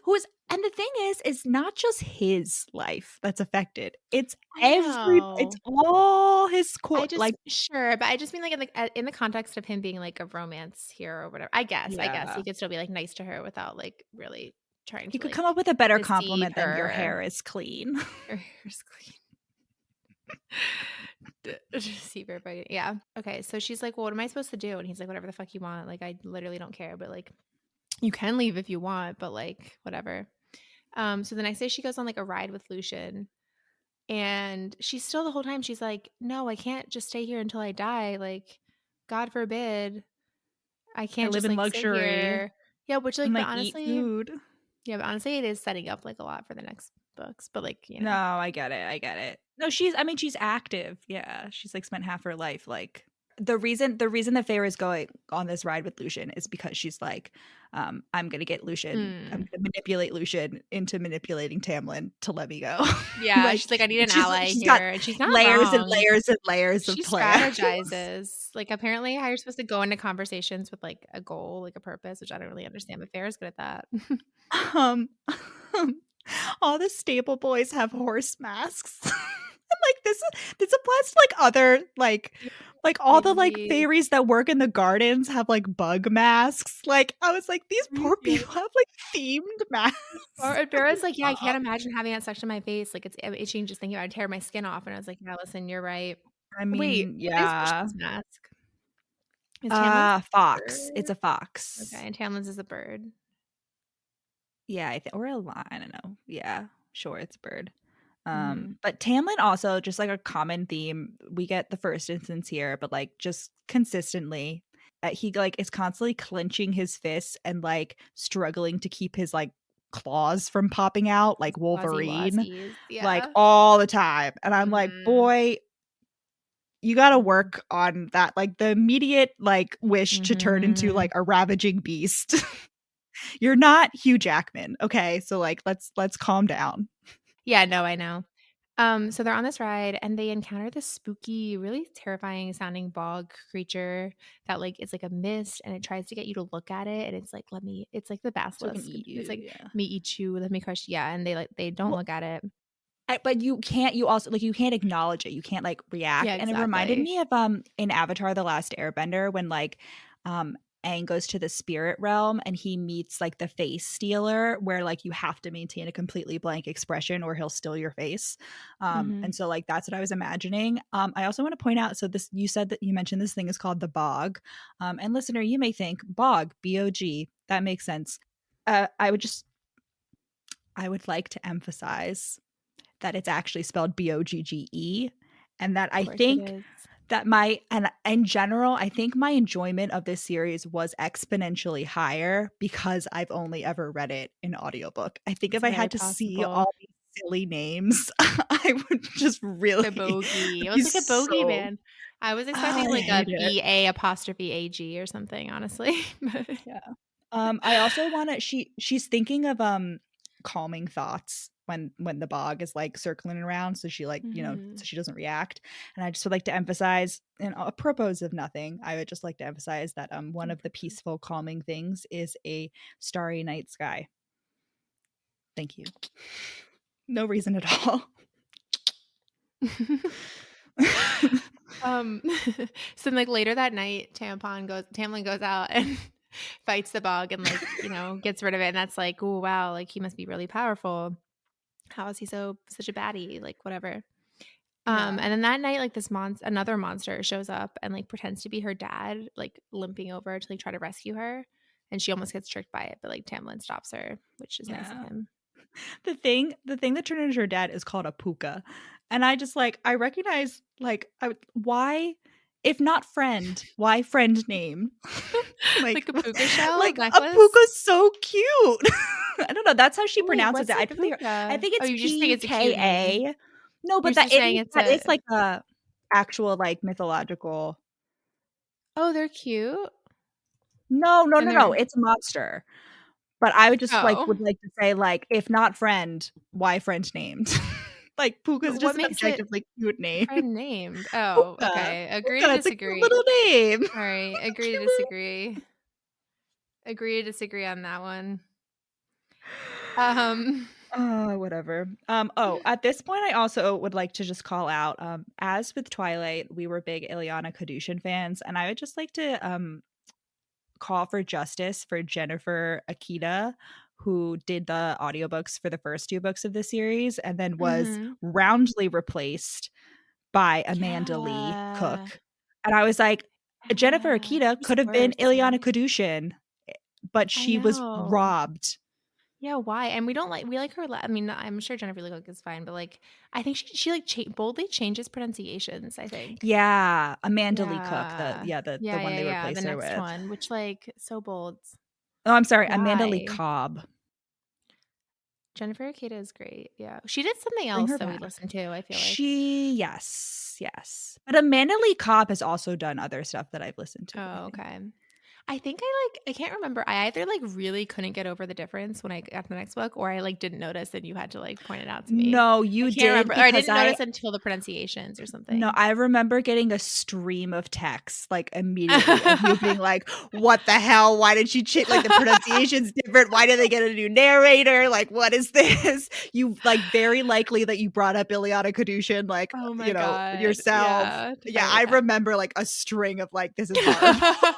and the thing is not just his life that's affected. It's it's all his core. Like sure, but I just mean like in the context of him being like a romance hero or whatever. I guess he could still be like nice to her without like really trying to. He could like, come up with a better deceive compliment than your her. hair is clean. Your hair's clean. Deceive everybody. Yeah. Okay. So she's like, well, what am I supposed to do? And he's like, whatever the fuck you want. Like, I literally don't care, but like, you can leave if you want, but like, whatever. So the next day she goes on like a ride with Lucian, And she's still the whole time, she's like, "No, I can't just stay here until I die. Like, God forbid. I I can't live just, in like, sit luxury here." Yeah, which, and like, but like eat honestly food. yeah, but honestly, it is setting up, like, a lot for the next books, but, like, you No, know. I get it. I get it. No, she's active. Yeah. She's like spent half her life like the reason that Feyre is going on this ride with Lucian is because she's like, I'm gonna get Lucian. I'm Mm. gonna manipulate Lucian into manipulating Tamlin to let me go. Yeah, Like she's like, "I need an ally she's got here," and she's not layers and wrong. layers and layers of She plans. strategizes. Like, apparently how you're supposed to go into conversations with, like, a goal, like, a purpose, which I don't really understand, but Farrah's good at that. Um, all the stable boys have horse masks. Like this applies to like other like all the like Crazy. fairies that work in the gardens have like bug masks. Like I was like, these poor Crazy. people have like themed masks. And Farrah's like, "Yeah, I can't imagine having that stuck to my face, like, it's itching just thinking about it, I'd tear my skin off," and I was like, "Yeah, listen, you're right." I Wait, mean, what is yeah. Lucian's mask? Is Tamlin's a Fox. It's bird? a fox. Okay, and Tamlin's is a bird. Yeah, I think or a lion. I don't know. Yeah, sure, it's a bird. Mhm. But Tamlin also just like a common theme. We get the first instance here, but like just consistently, he like is constantly clenching his fists and like struggling to keep his like claws from popping out, His like fuzzy Wolverine, wuzzies, like yeah. all the time. And I'm like, Mhm. boy, you got to Mhm. work on that. Like the immediate like wish to turn into Mhm. like a ravaging beast. You're not Hugh Jackman, okay? So like let's calm down. Yeah, no, I know. So they're on this ride and they encounter this spooky, really terrifying sounding bog creature that like is like a mist and it tries to get you to look at it and it's like, let me it's like the So it can basilisk. eat It's you, like, yeah. me eat you, let me crush. Yeah, and they don't Well, look at it. but you can't you also like you can't acknowledge it. You can't like Yeah, react. And it reminded exactly. me of in Avatar the Last Airbender when like um Aang goes to the spirit realm and he meets like the face stealer where like you have to maintain a completely blank expression or he'll steal your face. Mhm. And so like that's what I was imagining. I also want to point out so this you said that you mentioned this thing is called the bog. And listener, you may think bog, B-O-G, that makes sense. I would like to emphasize that it's actually spelled Bogge, and that Of I course it think is. that my and in general, I think my enjoyment of this series was exponentially higher because I've only ever read it in audiobook. I think It's if I very had to see possible. all these silly names, I would just The really bogey. It be was like a bogey so man. I was oh, expecting I like hate a it. BA apostrophe AG or something, honestly. But Yeah. I also wanna she's thinking of, calming thoughts when the bog is, like, circling around, so she, like, Mhm. so she doesn't react, and I just would like to emphasize and apropos of nothing, I would just like to emphasize that, one of the peaceful, calming things is a starry night sky. Thank you. No reason at all. Um, so then, like, later that night, Tamlin goes out and fights the bog and, like, gets rid of it, and that's like, "Oh, wow, like, he must be really powerful. How is he such a baddie?" Like, whatever. Yeah. And then that night, like, another monster shows up and, like, pretends to be her dad, like, limping over to, like, try to rescue her, and she almost gets tricked by it, but, like, Tamlin stops her, which is nice of Yeah. him. The thing that turned into her dad is called a Púca. And I just like I recognize like why if not friend, why friend name? like Like a puka shell like a necklace? Púca's so cute. I don't know. That's how she Wait, pronounces what's it. a I puka? think Oh, it's you just think it's a cute name. Puka. No, You're but just saying it's that is a like a actual like mythological. Oh, they're cute, No, no, and no, no. they're It's a monster. But I would just like would oh. like to say like if not friend, why friend named? Like Puka is But what just an makes it objectively cute name. friend named? Oh, Puka, okay. Agree to Puka, it's a cute disagree. little name. Alright, It's a agree to cute little disagree. Agree to disagree on that one. Um Whatever. At this point, I also would like to just call out, as with Twilight, we were big Ileana Kadushin fans, and I would just like to call for justice for Jennifer Akita, who did the audiobooks for the first two books of the series and then was Mhm. roundly replaced by Amanda Lee Yeah. Cook. And I was like, Jennifer Yeah. Akita She's could have been worse, Ileana right? Kadushin, but I she was know. robbed. Yeah, why? And we like her. I mean, I'm sure Jennifer Lee Cook is fine, but like, I think she like boldly changes pronunciations. I think. Yeah, Amanda Lee Cook, Yeah, the yeah, one yeah, they yeah. The replaced her next with. one, which like so bold. Oh, I'm sorry, Amanda Lee Why? Cobb. Jennifer Akita is great. Yeah, she did something Bring else her that we back. listened to. I feel like. Yes. But Amanda Lee Cobb has also done other stuff that I've listened to, I Oh, think. okay. I can't remember. I either like really couldn't get over the difference when I got the next book, or I like didn't notice and you had to like point it out to me. No, I you can't did remember. Or I because didn't notice until the pronunciations or no, something. I remember getting a stream of texts like immediately of you being like, "What the hell? Why did she change? Like the pronunciation's different. Why did they get a new narrator? Like what is this?" You like very likely that you brought up Ileana Kadushin, like Oh my god. yourself. Yeah, to Yeah, fight I with that. remember like a string of like, "This is horrible."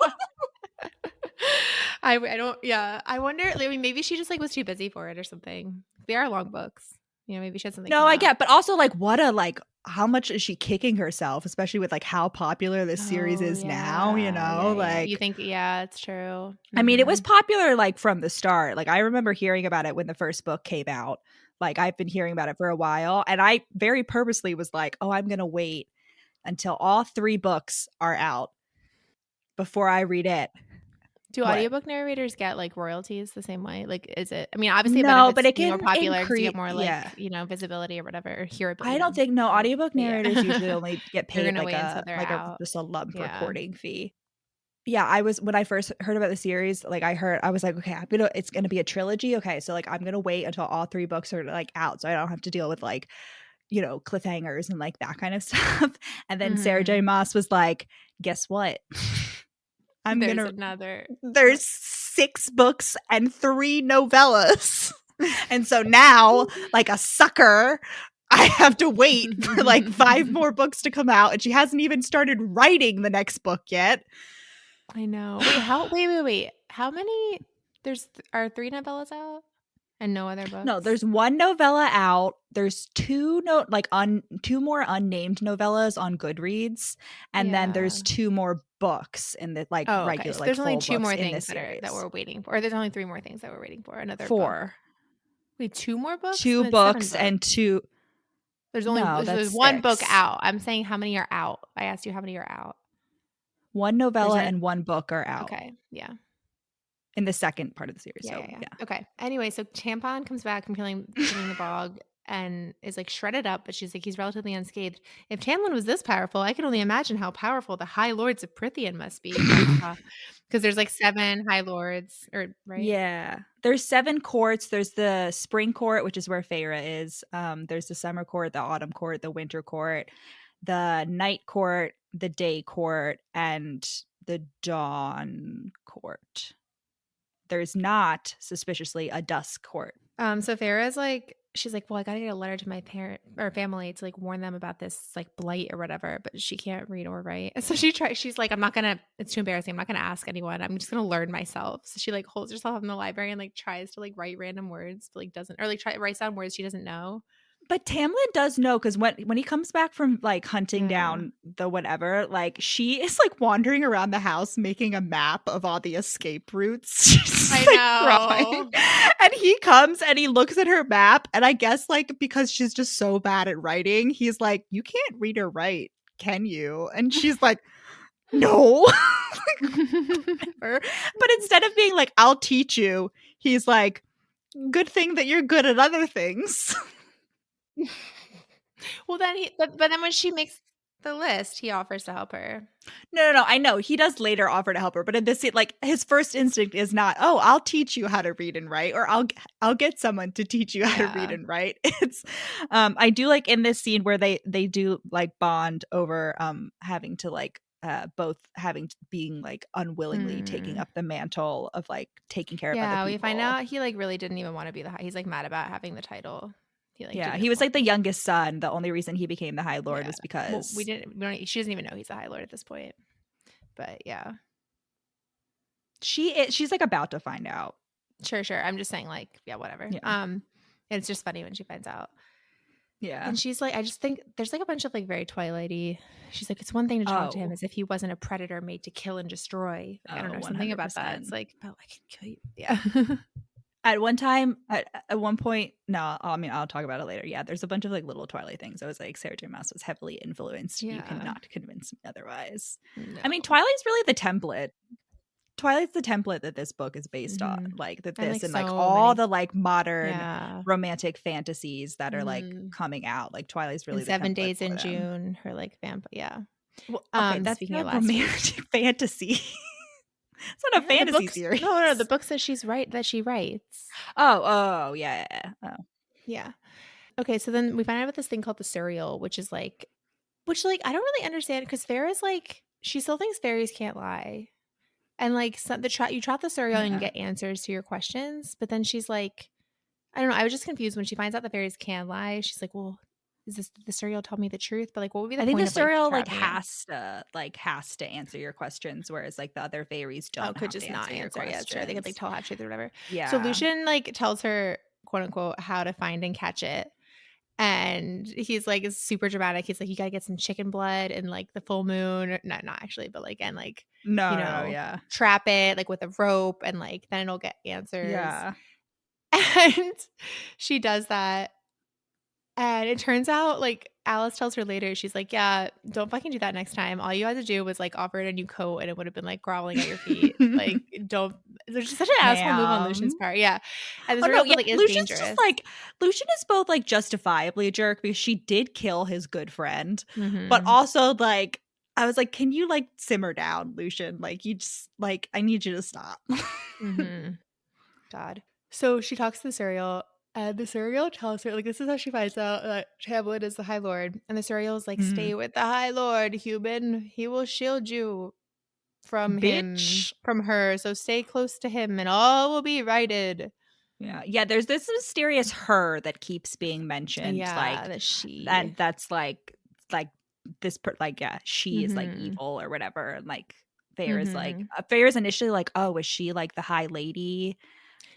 I don't yeah. I wonder, I mean, maybe she just like was too busy for it or something. They are long books. You know, maybe she had something No, come I up. get, but also like what a like how much is she kicking herself, especially with like how popular this series Oh is now, yeah. You like think yeah, it's true. I mean, it was Mhm. popular like from the start. Like I remember hearing about it when the first book came out. Like I've been hearing about it for a while, and I very purposely was like, "Oh, I'm going to wait until all 3 books are out before I read it." Do What? audiobook narrators get like royalties the same way? Like, is it, I mean, obviously it No, benefits but it being more can popular because you increase, get more like, yeah. visibility or whatever, or hearability, I don't think no, right? audiobook But yeah. narrators usually only get They're paid gonna wait until they're like a out. just a lump Yeah. recording fee. Yeah, I was when I first heard about the series, like I was like, "Okay, it's gonna be a trilogy. Okay, so like I'm gonna wait until all 3 books are like out so I don't have to deal with like, cliffhangers and like that kind of stuff." And then Sarah J. Mhm. Maas was like, "Guess what? I'm There's gonna another there's 6 books and 3 novellas." And so now, like a sucker, I have to wait for like 5 more books to come out, and she hasn't even started writing the next book yet. I know. Wait, wait. How many are 3 novellas out and no other No, books? there's 1 novella out. There's 2 2 more unnamed novellas on Goodreads, and then Yeah. there's 2 more books in the like Oh, okay. regular So like there's only full 2 books more in things this that series. we're waiting for. Or there's only 3 more things that we're waiting for. Another book. 4. Wait, 2 more books? 2 Then it's 7 books books. and 2 No, There's that's 1 book 6. out. I'm saying how many are out. I asked you how many are out. 1 Or is novella there and 1 book are out okay. Yeah. in the second part of the series, Yeah, so yeah, yeah. yeah. Okay. Anyway, so Tampon comes back from killing the Bogge and is like shredded up, but she's like, he's relatively unscathed. If Tamlin was this powerful, I can only imagine how powerful the High Lords of Prithian must be. Because there's like 7 High Lords, or right? Yeah. There's 7 courts. There's the spring court, which is where Feyre is. There's the summer court, the autumn court, the winter court, the night court, the day court, and the dawn court. There's not, suspiciously, a dusk court. So Farrah's like, she's like, well, I gotta get a letter to my parent or family to like warn them about this like blight or whatever, but she can't read or write. So she's like, it's too embarrassing. I'm not gonna ask anyone. I'm just gonna learn myself. So she like holds herself in the library and like tries to like write random words, but like doesn't, or like writes down words she doesn't know. But Tamlin does know, because when he comes back from like hunting Yeah. down the whatever, like she is like wandering around the house making a map of all the escape routes. She's I like drawing. know. And he comes and he looks at her map, and I guess like because she's just so bad at writing, he's like, "You can't read or write, can you?" And she's like, "No." But instead of being like, "I'll teach you," he's like, "Good thing that you're good at other things." Well, then but then when she makes the list, he offers to help her. No. I know he does later offer to help her, but in this, like his first instinct is not, "Oh, I'll teach you how to read and write," or "I'll get someone to teach you how to read Yeah. and write." It's, I do like in this scene where they do like bond over having to like both being like unwillingly taking Mm. up the mantle of like taking care of other Yeah, we find people. out he like really didn't even want to be he's like mad about having the title. He like Yeah, didn't he even was want like the youngest son. The only reason he became the High Lord yeah. was Well, because she doesn't even know he's a High Lord at this point. But yeah. she's like about to find out. Sure. I'm just saying like, yeah, whatever. Yeah. It's just funny when she finds out. Yeah. And she's like, I just think there's like a bunch of like very Twilighty. She's like, it's one thing to talk to him Oh. as if he wasn't a predator made to kill and destroy. Like, I don't Oh, know, something about that. 100%. It's like, oh, I can kill you. Yeah. At one time, at one point, no, I mean, I'll talk about it later. Yeah, there's a bunch of like little Twilight things. I was like, Sarah J. Maas was heavily influenced. You Yeah. cannot convince me otherwise. No. I mean, Twilight's really the template. Twilight's the template that this book is based on. Mhm. Like that, And, this and so like all many the like modern yeah. romantic fantasies that are like Mhm. coming out. Like Twilight's really And the 7 template Days for in them. June, her, like, yeah. Well, okay, that's Speaking a of last week. romantic fantasy. It's not a Yeah, the fantasy books series. no, the books that she writes. Yeah. Oh. Yeah. Okay, so then we find out about this thing called the Suriel, which, I don't really understand because Farrah's like she still thinks fairies can't lie. And, like, so you trot the Suriel and Yeah. get answers to your questions, but then she's like I don't know, I was just confused when she finds out the fairies can lie. She's like, "Well, is this the Suriel tell me the truth?" But, like, what would be the I think point the of, like, Suriel trapping it? has to answer your questions, whereas like the other fairies Oh, don't could have to just not answer your answer. Yeah, sure. They could like questions. tell half truth or whatever. So Yeah. Lucian like tells her, quote unquote, how to find and catch it. And he's like, it's super dramatic. He's like, you gotta get some chicken blood and like the full moon. Not actually, but like and like, No, yeah. trap it like with a rope and like then it'll get answers. Yeah. And she does that. And it turns out, like, Alice tells her later, she's like, "Yeah, don't fucking do that next time. All you had to do was, like, offer it a new coat, and it would have been, like, groveling at your feet. Like, don't." There's just such an asshole move on Lucian's Ma'am. part. Yeah. And this Oh no, real yeah. like, is Lucian's just dangerous. like Lucian is both like justifiably a jerk because she did kill his good friend, but Mhm. also like I was like, can you like simmer down, Lucian? Like you just like I need you to stop. Mhm. God. So she talks to the Suriel, and the Suriel tells her, like, this is how she finds out that Tamlin is the High Lord. And the Suriel is like, Mhm. "Stay with the High Lord, human. He will shield you from him, Bitch. from her. So stay close to him, and all will be righted." Yeah, there's this mysterious her that keeps being mentioned, Yeah, like, that she. and that's like this yeah, she is like Mhm. evil or whatever, and like Feyre is like Mhm. Feyre is initially like, oh, is she like the High Lady?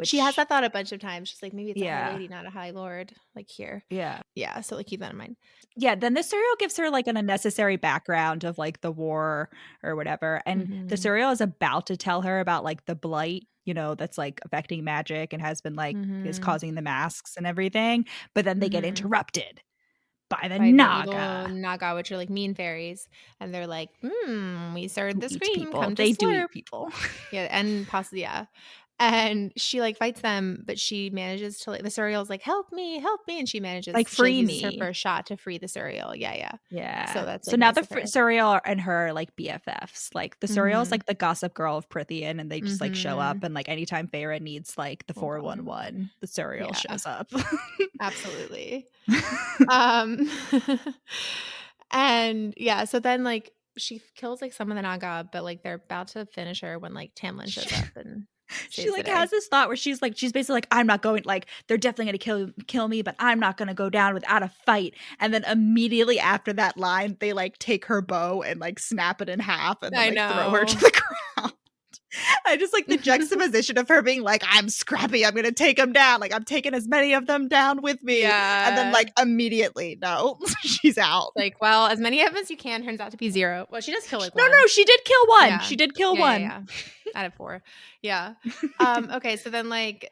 She has Which that thought a bunch of times. She's like, maybe it's a High yeah, Lady, not a High Lord, like here. yeah, Yeah, so like keep that in mind. yeah. Then the serial gives her like an unnecessary background of like the war or whatever, and the Mhm. serial is about to tell her about like the blight, that's like affecting magic and has been like is Mhm. causing the masks and everything, but then they get Mhm. interrupted by the By the evil Naga, Naga, which are like mean fairies, and they're like, we started who the eats scream, people. come to They do eat slurp." people. Yeah, and possibly yeah. And she like fights them, but she manages to like the Suriel's like, help me, and she Like, manages she like free uses her me. first shot to free the Suriel. Yeah. So Yeah. that's So like now nice the of her. Suriel and her are like BFFs. Like the Suriel is Mhm. like the gossip girl of Prithian, and they just like show up, Mhm. and like anytime Feyre needs like the Oh god. 411, the Suriel Yeah, shows up. absolutely. Um and yeah, so then like she kills like some of the Naga, but like they're about to finish her when like Tamlin shows up and She saves the like has day. this thought where she's basically like, I'm not going, like they're definitely gonna kill me, but I'm not gonna go down without a fight. And then immediately after that line, they like take her bow and like snap it in half and then I like throw her know. to the ground. I just like the juxtaposition of her being like, I'm scrappy, I'm gonna take them down, like I'm taking as many of them down with me, and then Yeah. like immediately, no, she's out. Like, well, as many of as you can turns out to be 0. Well, she does kill like No, 1. she did kill one. Yeah. She did kill one. Yeah. Out of 4. Yeah. Okay, so then like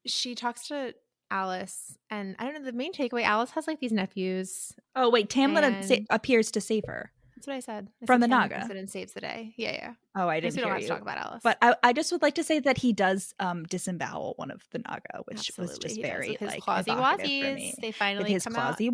she talks to Alice, and I don't know, the main takeaway, Alice has like these nephews, Oh wait, Tamlin and appears to save her that's what I said. I from said the Tamlin comes Naga. in and saves the day. Yeah. Oh, I I guess didn't we don't hear have to you. talk about Alice. But I just would like to say that he does disembowel one of the Naga, which was Absolutely, just he does very with his like clawsy evocative for wazies. me. They With finally his clawsy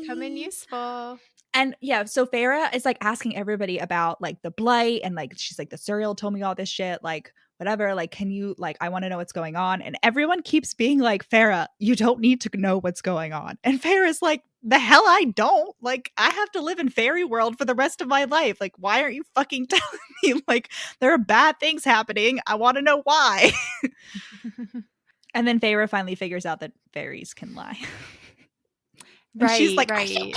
come in wazies. useful. And yeah, so Feyre is like asking everybody about like the blight, and like she's like, the Suriel told me all this shit, like whatever, like can you, like I want to know what's going on. And everyone keeps being like, Feyre, you don't need to know what's going on. And Feyre is like, the hell I don't. Like I have to live in fairy world for the rest of my life. Like why aren't you fucking telling me? Like there are bad things happening. I want to know why. And then Feyre finally figures out that fairies can lie. And she's like, are you kidding me?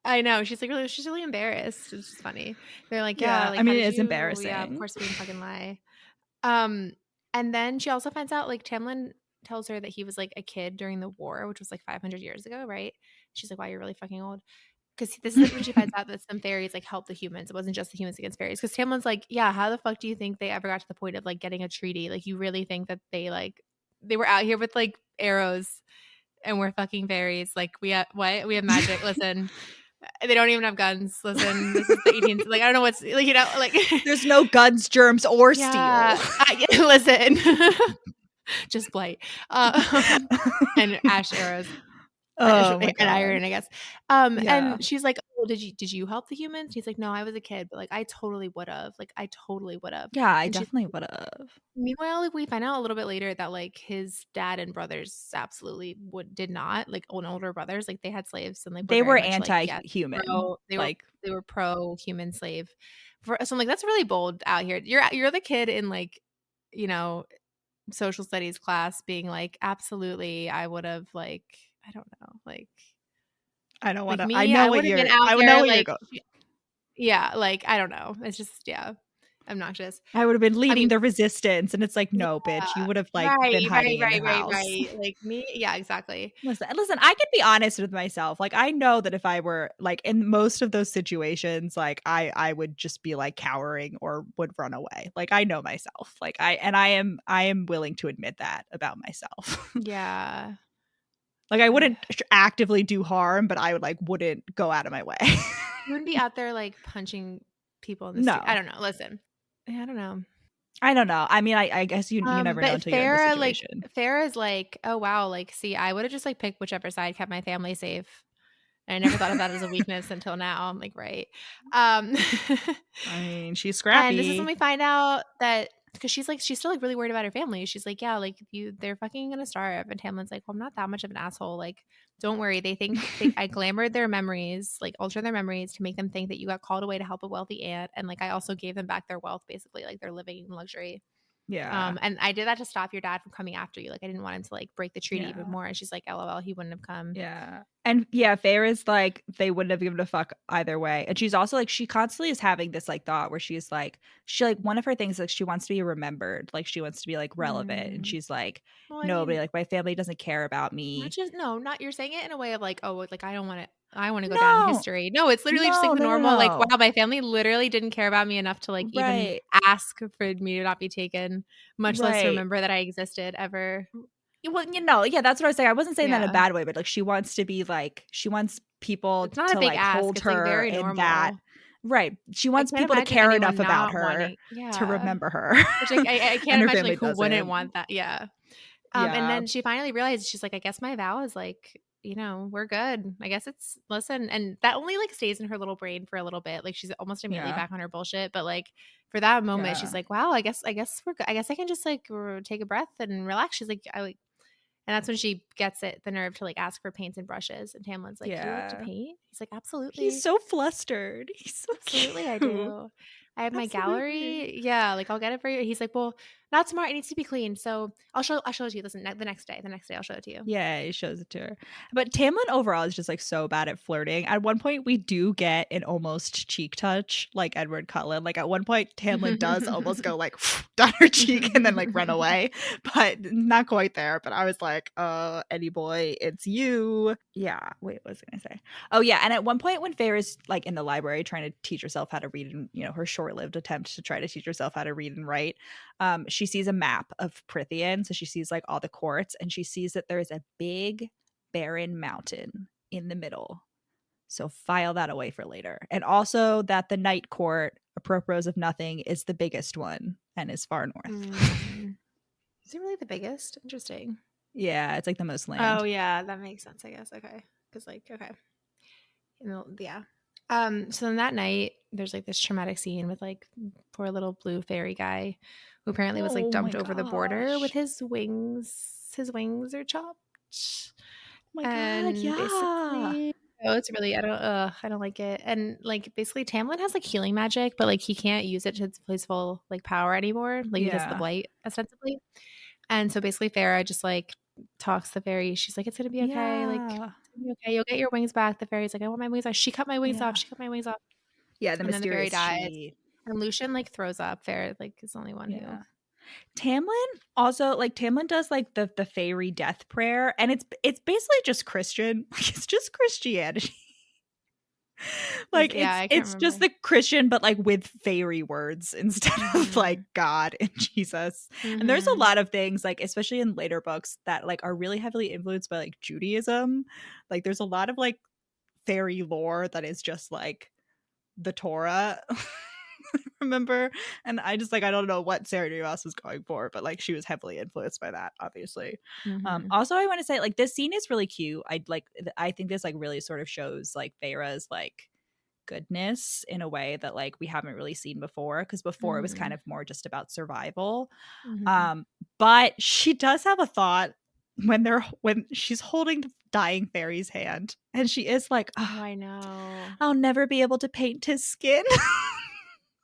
I know. She's really embarrassed. It's just funny. They're like, Yeah, yeah, like I mean, how it did is you? embarrassing. Yeah, of course we didn't fucking lie. And then she also finds out like Tamlin tells her that he was like a kid during the war, which was like 500 years ago, right? She's like, wow, you're really fucking old. because this is when she finds out that some fairies like help the humans. It wasn't just the humans against fairies. Because Tamlin's like, yeah, how the fuck do you think they ever got to the point of like getting a treaty? Like, you really think that they were out here with like arrows and we're fucking fairies? Like, we have what? We have magic. Listen, they don't even have guns. Listen, this is the 18th. Like, I don't know what's like, you know, like There's no guns, germs, or yeah, steel. listen, just blight and ash arrows. Oh my And god. iron, I guess. Yeah. And she's like, "Oh, did you help the humans?" He's like, "No, I was a kid, but like I totally would have. Like I totally would have." Yeah, I And she's definitely would have. meanwhile, like, we find out a little bit later that like his dad and brothers absolutely did not like own older brothers. Like they had slaves and like were They very were much like yes, anti-human. they were pro human slave. So I'm like, that's really bold out here. You're the kid in like, you know, social studies class being like, absolutely, I would have like, I don't know, like I don't want like to. I me, know I what would have you're. been out I would know there what you're like going. yeah, like I don't know. It's just yeah, obnoxious. I would have been I leading mean, the resistance, and it's like, yeah, no, bitch, you would have like been right, right, hiding in right, your right, house. right. Like me, yeah, exactly. Listen, I can be honest with myself. Like, I know that if I were like in most of those situations, like I would just be like cowering or would run away. Like, I know myself. Like I am willing to admit that about myself. Yeah. Like, I wouldn't actively do harm, but I wouldn't go out of my way. You wouldn't be out there like punching people in the street. I No. don't know. Listen. I don't know. I don't know. I mean, I guess you never know But until you're in the Like situation. Farrah is like, oh wow, like see, I would have just like picked whichever side kept my family safe. And I never thought of that as a weakness until now. I'm like, right. I mean, she's And this is when scrappy. we find out that because she's still like really worried about her family. She's like, yeah, like they're fucking gonna starve. And Tamlin's like, well, I'm not that much of an asshole. Like, don't worry. They think I glamored their memories, like altered their memories to make them think that you got called away to help a wealthy aunt, and like I also gave them back their wealth, basically, like they're living in luxury. Yeah. And I did that to stop your dad from coming after you. Like I didn't want him to like break the treaty Yeah. even more. And she's like, LOL, he wouldn't have come. Yeah. And yeah, Feyre's like, they wouldn't have given a fuck either way. And she's also like, she constantly is having this like thought where she's like, one of her things, like, she wants to be remembered. Like, she wants to be like relevant. And she's like, Well, nobody, like, my family doesn't care about me. Not you're saying it in a way of like, oh, like I want to go down in history. No, it's literally just like the normal, like, wow, my family literally didn't care about me enough to like even ask for me to not be taken, much less remember that I existed ever. Well, yeah, that's what I was saying. I wasn't saying that in a bad way, but like she wants to be like, she wants people it's not to a big like ask. hold it's her like very in normal. that. Right. She wants people to care enough about her to remember her. Which I can't imagine like who wouldn't want that. Yeah. And then she finally realized, she's like, I guess my vow is like, you know, we're good. I guess it's listen. And that only like stays in her little brain for a little bit. Like she's almost immediately back on her bullshit. But like for that moment, she's like, wow, I guess we're good. I guess I can just like take a breath and relax. She's like, and that's when she gets the nerve to like ask for paints and brushes. And Tamlin's like, do you like to paint? He's like, absolutely. He's so flustered. He's so absolutely cute. I do. I have my gallery. Yeah, like I'll get it for you. He's like, well, not tomorrow. It needs to be clean. So I'll show it to you. Listen, the next day. The next day I'll show it to you. Yeah, he shows it to her. But Tamlin overall is just like so bad at flirting. At one point, we do get an almost cheek touch, like Edward Cullen. Like at one point, Tamlin does almost go like down her cheek and then like run away, but not quite there. But I was like, Eddie boy, it's you. Yeah. Wait, what was I gonna say? Oh yeah. And at one point, when Feyre's like in the library trying to teach herself how to read, and her short-lived attempt to try to teach herself how to read and write, she sees a map of Prythian. So she sees like all the courts, and she sees that there's a big barren mountain in the middle. So file that away for later. And also that the Night Court, apropos of nothing, is the biggest one and is far north. Is it really the biggest? Interesting. Yeah, it's like the most land. Oh yeah, that makes sense, I guess. Okay. Because like, okay. Yeah. So then that night, there's like this traumatic scene with like poor little blue fairy guy who apparently was like dumped over the border with his wings. His wings are chopped. Oh my god, yeah. Basically, it's really I don't like it. And like basically Tamlin has like healing magic, but like he can't use it to his full like power anymore. Like because of the blight, ostensibly. And so basically Feyre just like talks to the fairy. She's like, it's gonna be okay. Like it's gonna be okay. You'll get your wings back. The fairy's like, I want my wings off. She cut my wings off. She cut my wings off. Yeah, and then the fairy dies. And Lucian like throws up. Feyre like is the only one who. Tamlin also like Tamlin does like the Faerie death prayer, and it's basically just Christian. Like it's just Christianity. Like I can't it's just remember. the Christian, but like with fairy words instead of like God and Jesus. And there's a lot of things, like especially in later books, that like are really heavily influenced by like Judaism. Like there's a lot of like fairy lore that is just like the Torah. Remember? And I just like I don't know what Sarah J. Maas was going for, but like she was heavily influenced by that, obviously. Also I want to say like this scene is really cute. I think this like really sort of shows like Feyre's like goodness in a way that like we haven't really seen before, because before it was kind of more just about survival. But she does have a thought when she's holding the dying fairy's hand, and she is like, Oh, I know. I'll never be able to paint his skin.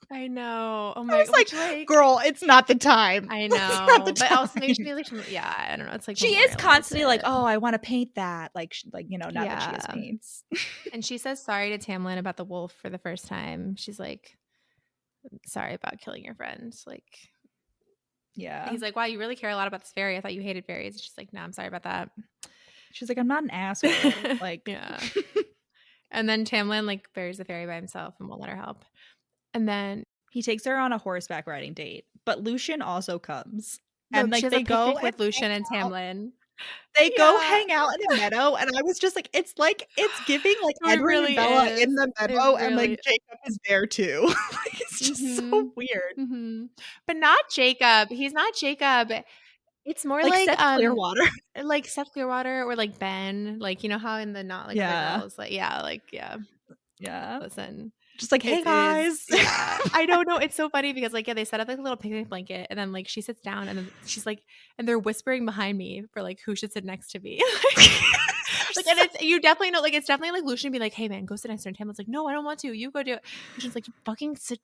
I know. Oh I my was like, girl, it's not the time. I It's not the know. But also maybe time. I don't know. It's like She is memorialize constantly like, it. oh, I want to paint that. Like, now that she has Yeah. paints. And she says sorry to Tamlin about the wolf for the first time. She's like, sorry about killing your friend. Like, Yeah. he's like, wow, you really care a lot about this fairy. I thought you hated fairies. And she's like, no, I'm sorry about that. She's like, I'm not an asshole. Like, yeah. And then Tamlin like buries the fairy by himself and won't let her help. And then he takes her on a horseback riding date, but Lucian also comes. no, And she like has they a go picnic with Lucian and Tamlin. They go hang out in a meadow, and I was just like, it's giving like It Edward and really Bella is. in the It meadow, and like really Jacob is there too. Like it's just so weird. But not Jacob. He's not Jacob. It's more Like Seth Clearwater. like Seth Clearwater or like Ben. Like, you know how in the Not Like Other Yeah. Girls, like yeah. Yeah. Listen. Just like, hey guys. Yeah. I don't know. It's so funny because like, yeah, they set up like a little picnic blanket and then like she sits down and then she's like, and they're whispering behind me for like who should sit next to me. Like, and it's, you definitely know, like, it's definitely like Lucian be like, hey man, go sit next to her. And Tamlin's like, no, I don't want to. You go do it. Lucian's like, fucking sit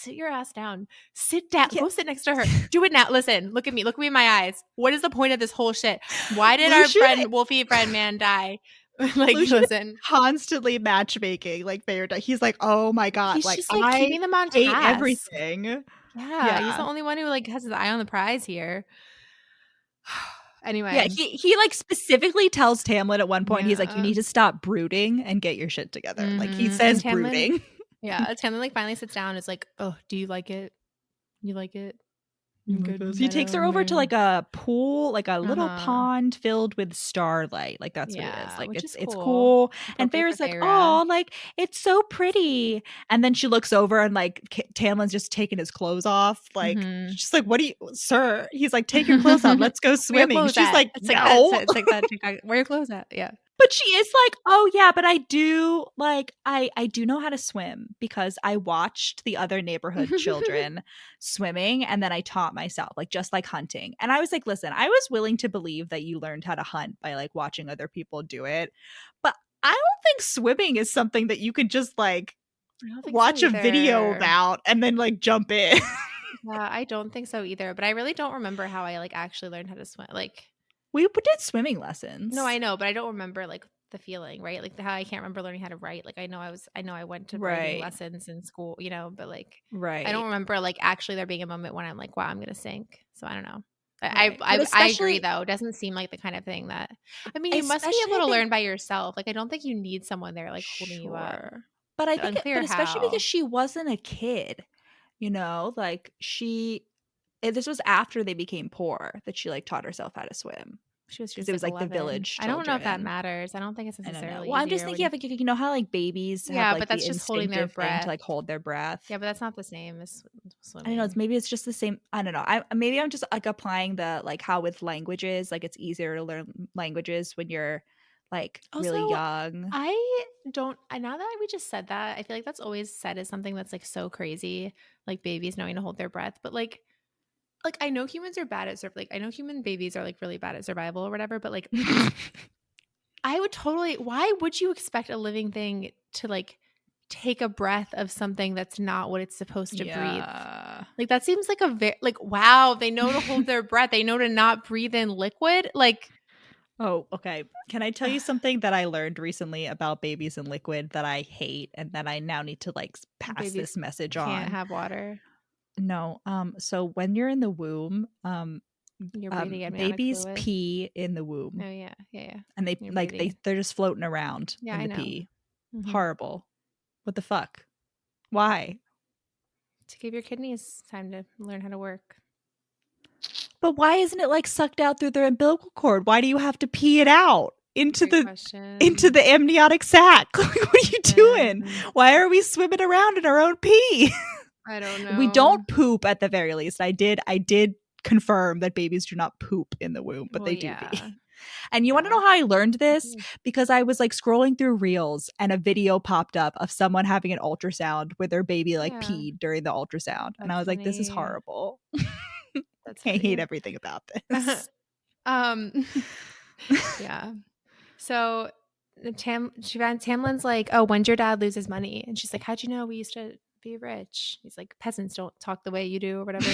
your ass down. Sit down. Yeah. Go sit next to her. Do it now. Listen, look at me in my eyes. What is the point of this whole shit? Why did our friend, Wolfie friend man die? Like, Lucian listen, constantly matchmaking like Feyre. He's like, oh my god, he's like just like I keeping them on hate task. everything. Yeah, he's the only one who like has his eye on the prize here. Anyway, yeah, he like specifically tells Tamlin at one point, he's like, you need to stop brooding and get your shit together. Like he says brooding. Yeah, Tamlin like finally sits down and is like, oh, do you like it? You like it? Good. He takes her over to like a pool, like a little pond filled with starlight. Like that's what it is. Like it's cool. And Feyre's like, oh, like it's so pretty. And then she looks over and like Tamlin's just taking his clothes off. Like she's like, what do you, sir? He's like, take your clothes off. Let's go swimming. She's like, no. It's like that. Where are your clothes at? Yeah. But she is like, oh yeah, but I do like I do know how to swim because I watched the other neighborhood children swimming and then I taught myself, like just like hunting. And I was like, listen, I was willing to believe that you learned how to hunt by like watching other people do it. But I don't think swimming is something that you could just like watch a video about and then like jump in. Yeah, I don't think so either. But I really don't remember how I like actually learned how to swim. Like we did swimming lessons. No, I know, but I don't remember like the feeling, right? Like how I can't remember learning how to write. Like I know I went to writing lessons in school, you know, but like I don't remember like actually there being a moment when I'm like, wow, I'm gonna sink. So I don't know. I agree though. It doesn't seem like the kind of thing that I mean, you must be able to learn by yourself. Like I don't think you need someone there like holding you up. But I think especially because she wasn't a kid, you know, like this was after they became poor that she like taught herself how to swim. Because it was like 11. The village children. I don't know if that matters. I don't think it's necessarily. Well, I'm just thinking of, you know how like babies have like but that's the just holding their breath to like hold their breath. Yeah, but that's not the same as swimming. I don't know. Maybe it's just the same. I don't know. Maybe I'm just like applying the like how with languages, like it's easier to learn languages when you're like really young. I don't. Now that we just said that, I feel like that's always said as something that's like so crazy, like babies knowing to hold their breath, but like I know humans are bad at I know human babies are like really bad at survival or whatever, but like I would totally, why would you expect a living thing to like take a breath of something that's not what it's supposed to breathe? Like that seems like wow, they know to hold their breath. They know to not breathe in liquid. Like, oh, okay. Can I tell you something that I learned recently about babies in liquid that I hate and that I now need to like pass this message on? Can't have water. No. So when you're in the womb, you're breathing babies pee in the womb. Oh yeah. And they're just floating around in the pee. Horrible. What the fuck? Why? To give your kidneys time to learn how to work. But why isn't it like sucked out through the umbilical cord? Why do you have to pee it out into Great the question. amniotic sac? Like, what are you doing? Why are we swimming around in our own pee? I don't We know. don't poop at the very least. I did confirm that babies do not poop in the womb, but Well, they do pee. yeah. And you want to Yeah. know how I learned this? Because I was like scrolling through reels and a video popped up of someone having an ultrasound with their baby like Yeah. peed during the ultrasound. And I That's was like, this is funny. horrible. That's I hate funny. everything about this. Yeah. So Tamlin's like, oh, when'd your dad lose his money? And she's like, how'd you know we used to be rich? He's like, peasants don't talk the way you do or whatever.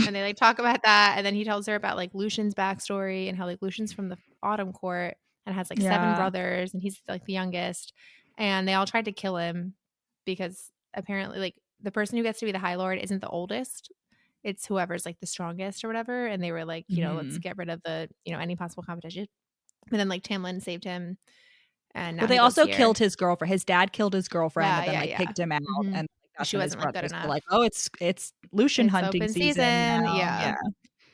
And they like talk about that. And then he tells her about like Lucian's backstory and how like Lucian's from the Autumn Court and has like 7 brothers and he's like the youngest. And they all tried to kill him because apparently like the person who gets to be the High Lord isn't the oldest. It's whoever's like the strongest or whatever. And they were like, you know, let's get rid of the, you know, any possible competition. But then like Tamlin saved him and now Well, they he lives also here. killed his girlfriend. His dad killed his girlfriend and then Yeah, like kicked him out. Mhm. And that's She when his wasn't, like, good brothers were enough. like, oh, it's Lucian It's hunting open season now. Yeah.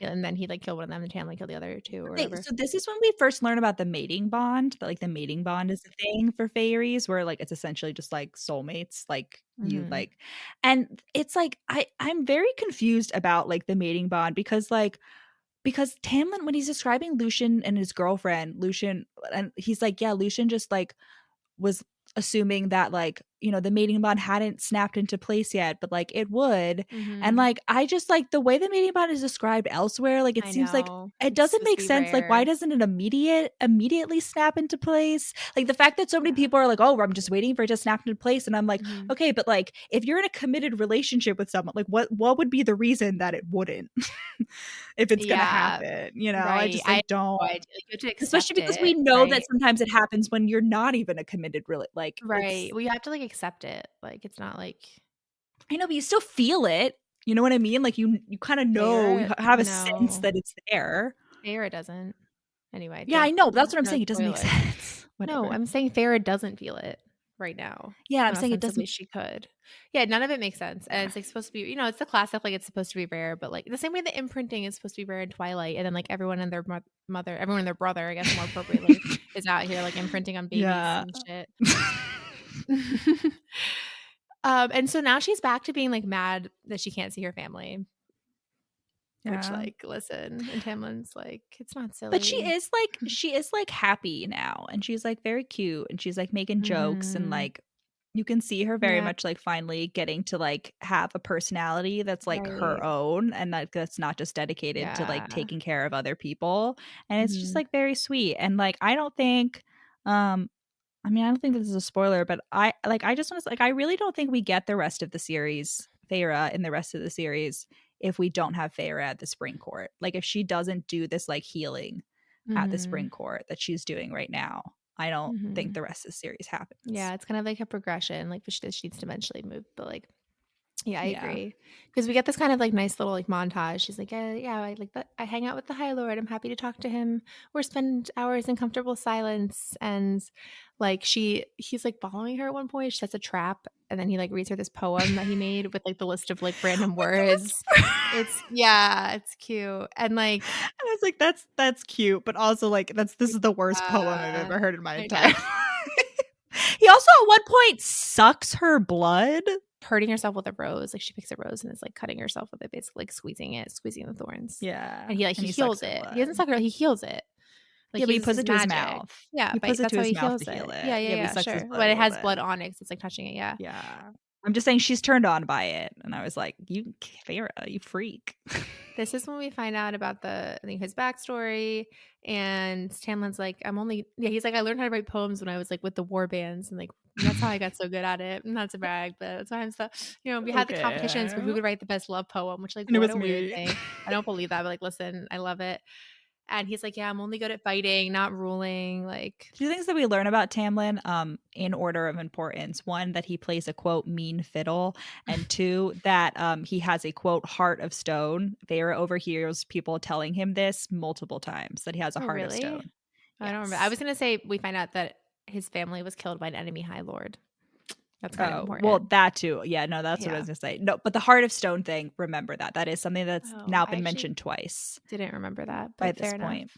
And then he like killed one of them and Tamlin killed the other 2 or whatever. So this is when we first learn about the mating bond. That like the mating bond is a thing for fairies, where like it's essentially just like soulmates. Like you like, and it's like I'm very confused about like the mating bond because Tamlin, when he's describing Lucian and his girlfriend, Lucian, and he's like, yeah, Lucian just like was assuming that like, you know, the mating bond hadn't snapped into place yet, but like it would. And like I just like the way the mating bond is described elsewhere, like it seems like it doesn't make sense. Like why doesn't it immediately snap into place? Like the fact that so many people are like, oh, I'm just waiting for it to snap into place, and I'm like, okay, but like if you're in a committed relationship with someone, like what would be the reason that it wouldn't? If it's gonna happen, you know? I just like don't, especially because we know that sometimes it happens when you're not even a committed like Well, you have to like accept it. Like it's not like, I know, but you still feel it. You know what I mean? Like you kind of know, you have a sense that it's there. Feyre doesn't. Anyway, Yeah, I know. That's what I'm saying. It doesn't make sense. No, I'm saying Feyre doesn't feel it right now. Yeah, I'm saying it doesn't. She could. Yeah, none of it makes sense. And it's like supposed to be, you know, it's the classic, like it's supposed to be rare, but like the same way the imprinting is supposed to be rare in Twilight, and then like everyone and their mother, everyone and their brother, I guess more appropriately, is out here like imprinting on babies and shit. And so now she's back to being like mad that she can't see her family. Which like, listen, and Tamlin's like, it's not silly. But she is like happy now, and she's like very cute, and she's like making jokes, and like you can see her very much like finally getting to like have a personality that's like her own, and like that's not just dedicated to like taking care of other people. And it's just like very sweet. And like I don't think I mean, I don't think this is a spoiler, but I just want to like I really don't think we get the rest of the series, Feyre, in the rest of the series if we don't have Feyre at the spring court. Like if she doesn't do this like healing at the spring court that she's doing right now, I don't think the rest of the series happens. Yeah, it's kind of like a progression, like she needs to eventually move, but like yeah, I agree. Because we get this kind of like nice little like montage. She's like, yeah, I like that. I hang out with the High Lord. I'm happy to talk to him or spend hours in comfortable silence. And like he's like following her at one point. She sets a trap, and then he like reads her this poem that he made with like the list of like random words. It's cute. And like I was like, that's cute, but also like this is the worst poem I've ever heard in my entire life. He also at one point sucks her blood. Hurting herself with a rose. Like she picks a rose and is like cutting herself with it, basically like squeezing the thorns. Yeah. And he heals it. He doesn't suck her, he heals it. Like yeah, but he puts it to his mouth. Yeah, he puts it to his mouth to heal it. Yeah, sure. But it has blood on it because it's like touching it, yeah. Yeah. I'm just saying she's turned on by it. And I was like, you, Feyre, you freak. This is when we find out about his backstory. And Tamlin's like, he's like, I learned how to write poems when I was like with the war bands. And like, that's how I got so good at it. Not to brag, but sometimes we had the competitions for who could write the best love poem, which like, what a weird thing. I don't believe that, but like, listen, I love it. And he's like, yeah, I'm only good at fighting, not ruling. Like 2 things that we learn about Tamlin in order of importance. 1, that he plays a quote mean fiddle, and 2, that he has a quote heart of stone. Feyre overhears people telling him this multiple times, that he has a heart of stone. I don't remember. I was gonna say we find out that his family was killed by an enemy High Lord. That's kind of important. Well, that too. Yeah, no, that's what I was gonna say. No, but the Heart of Stone thing, remember that. That is something that's now been mentioned twice. Didn't remember that, but by this fair point. enough.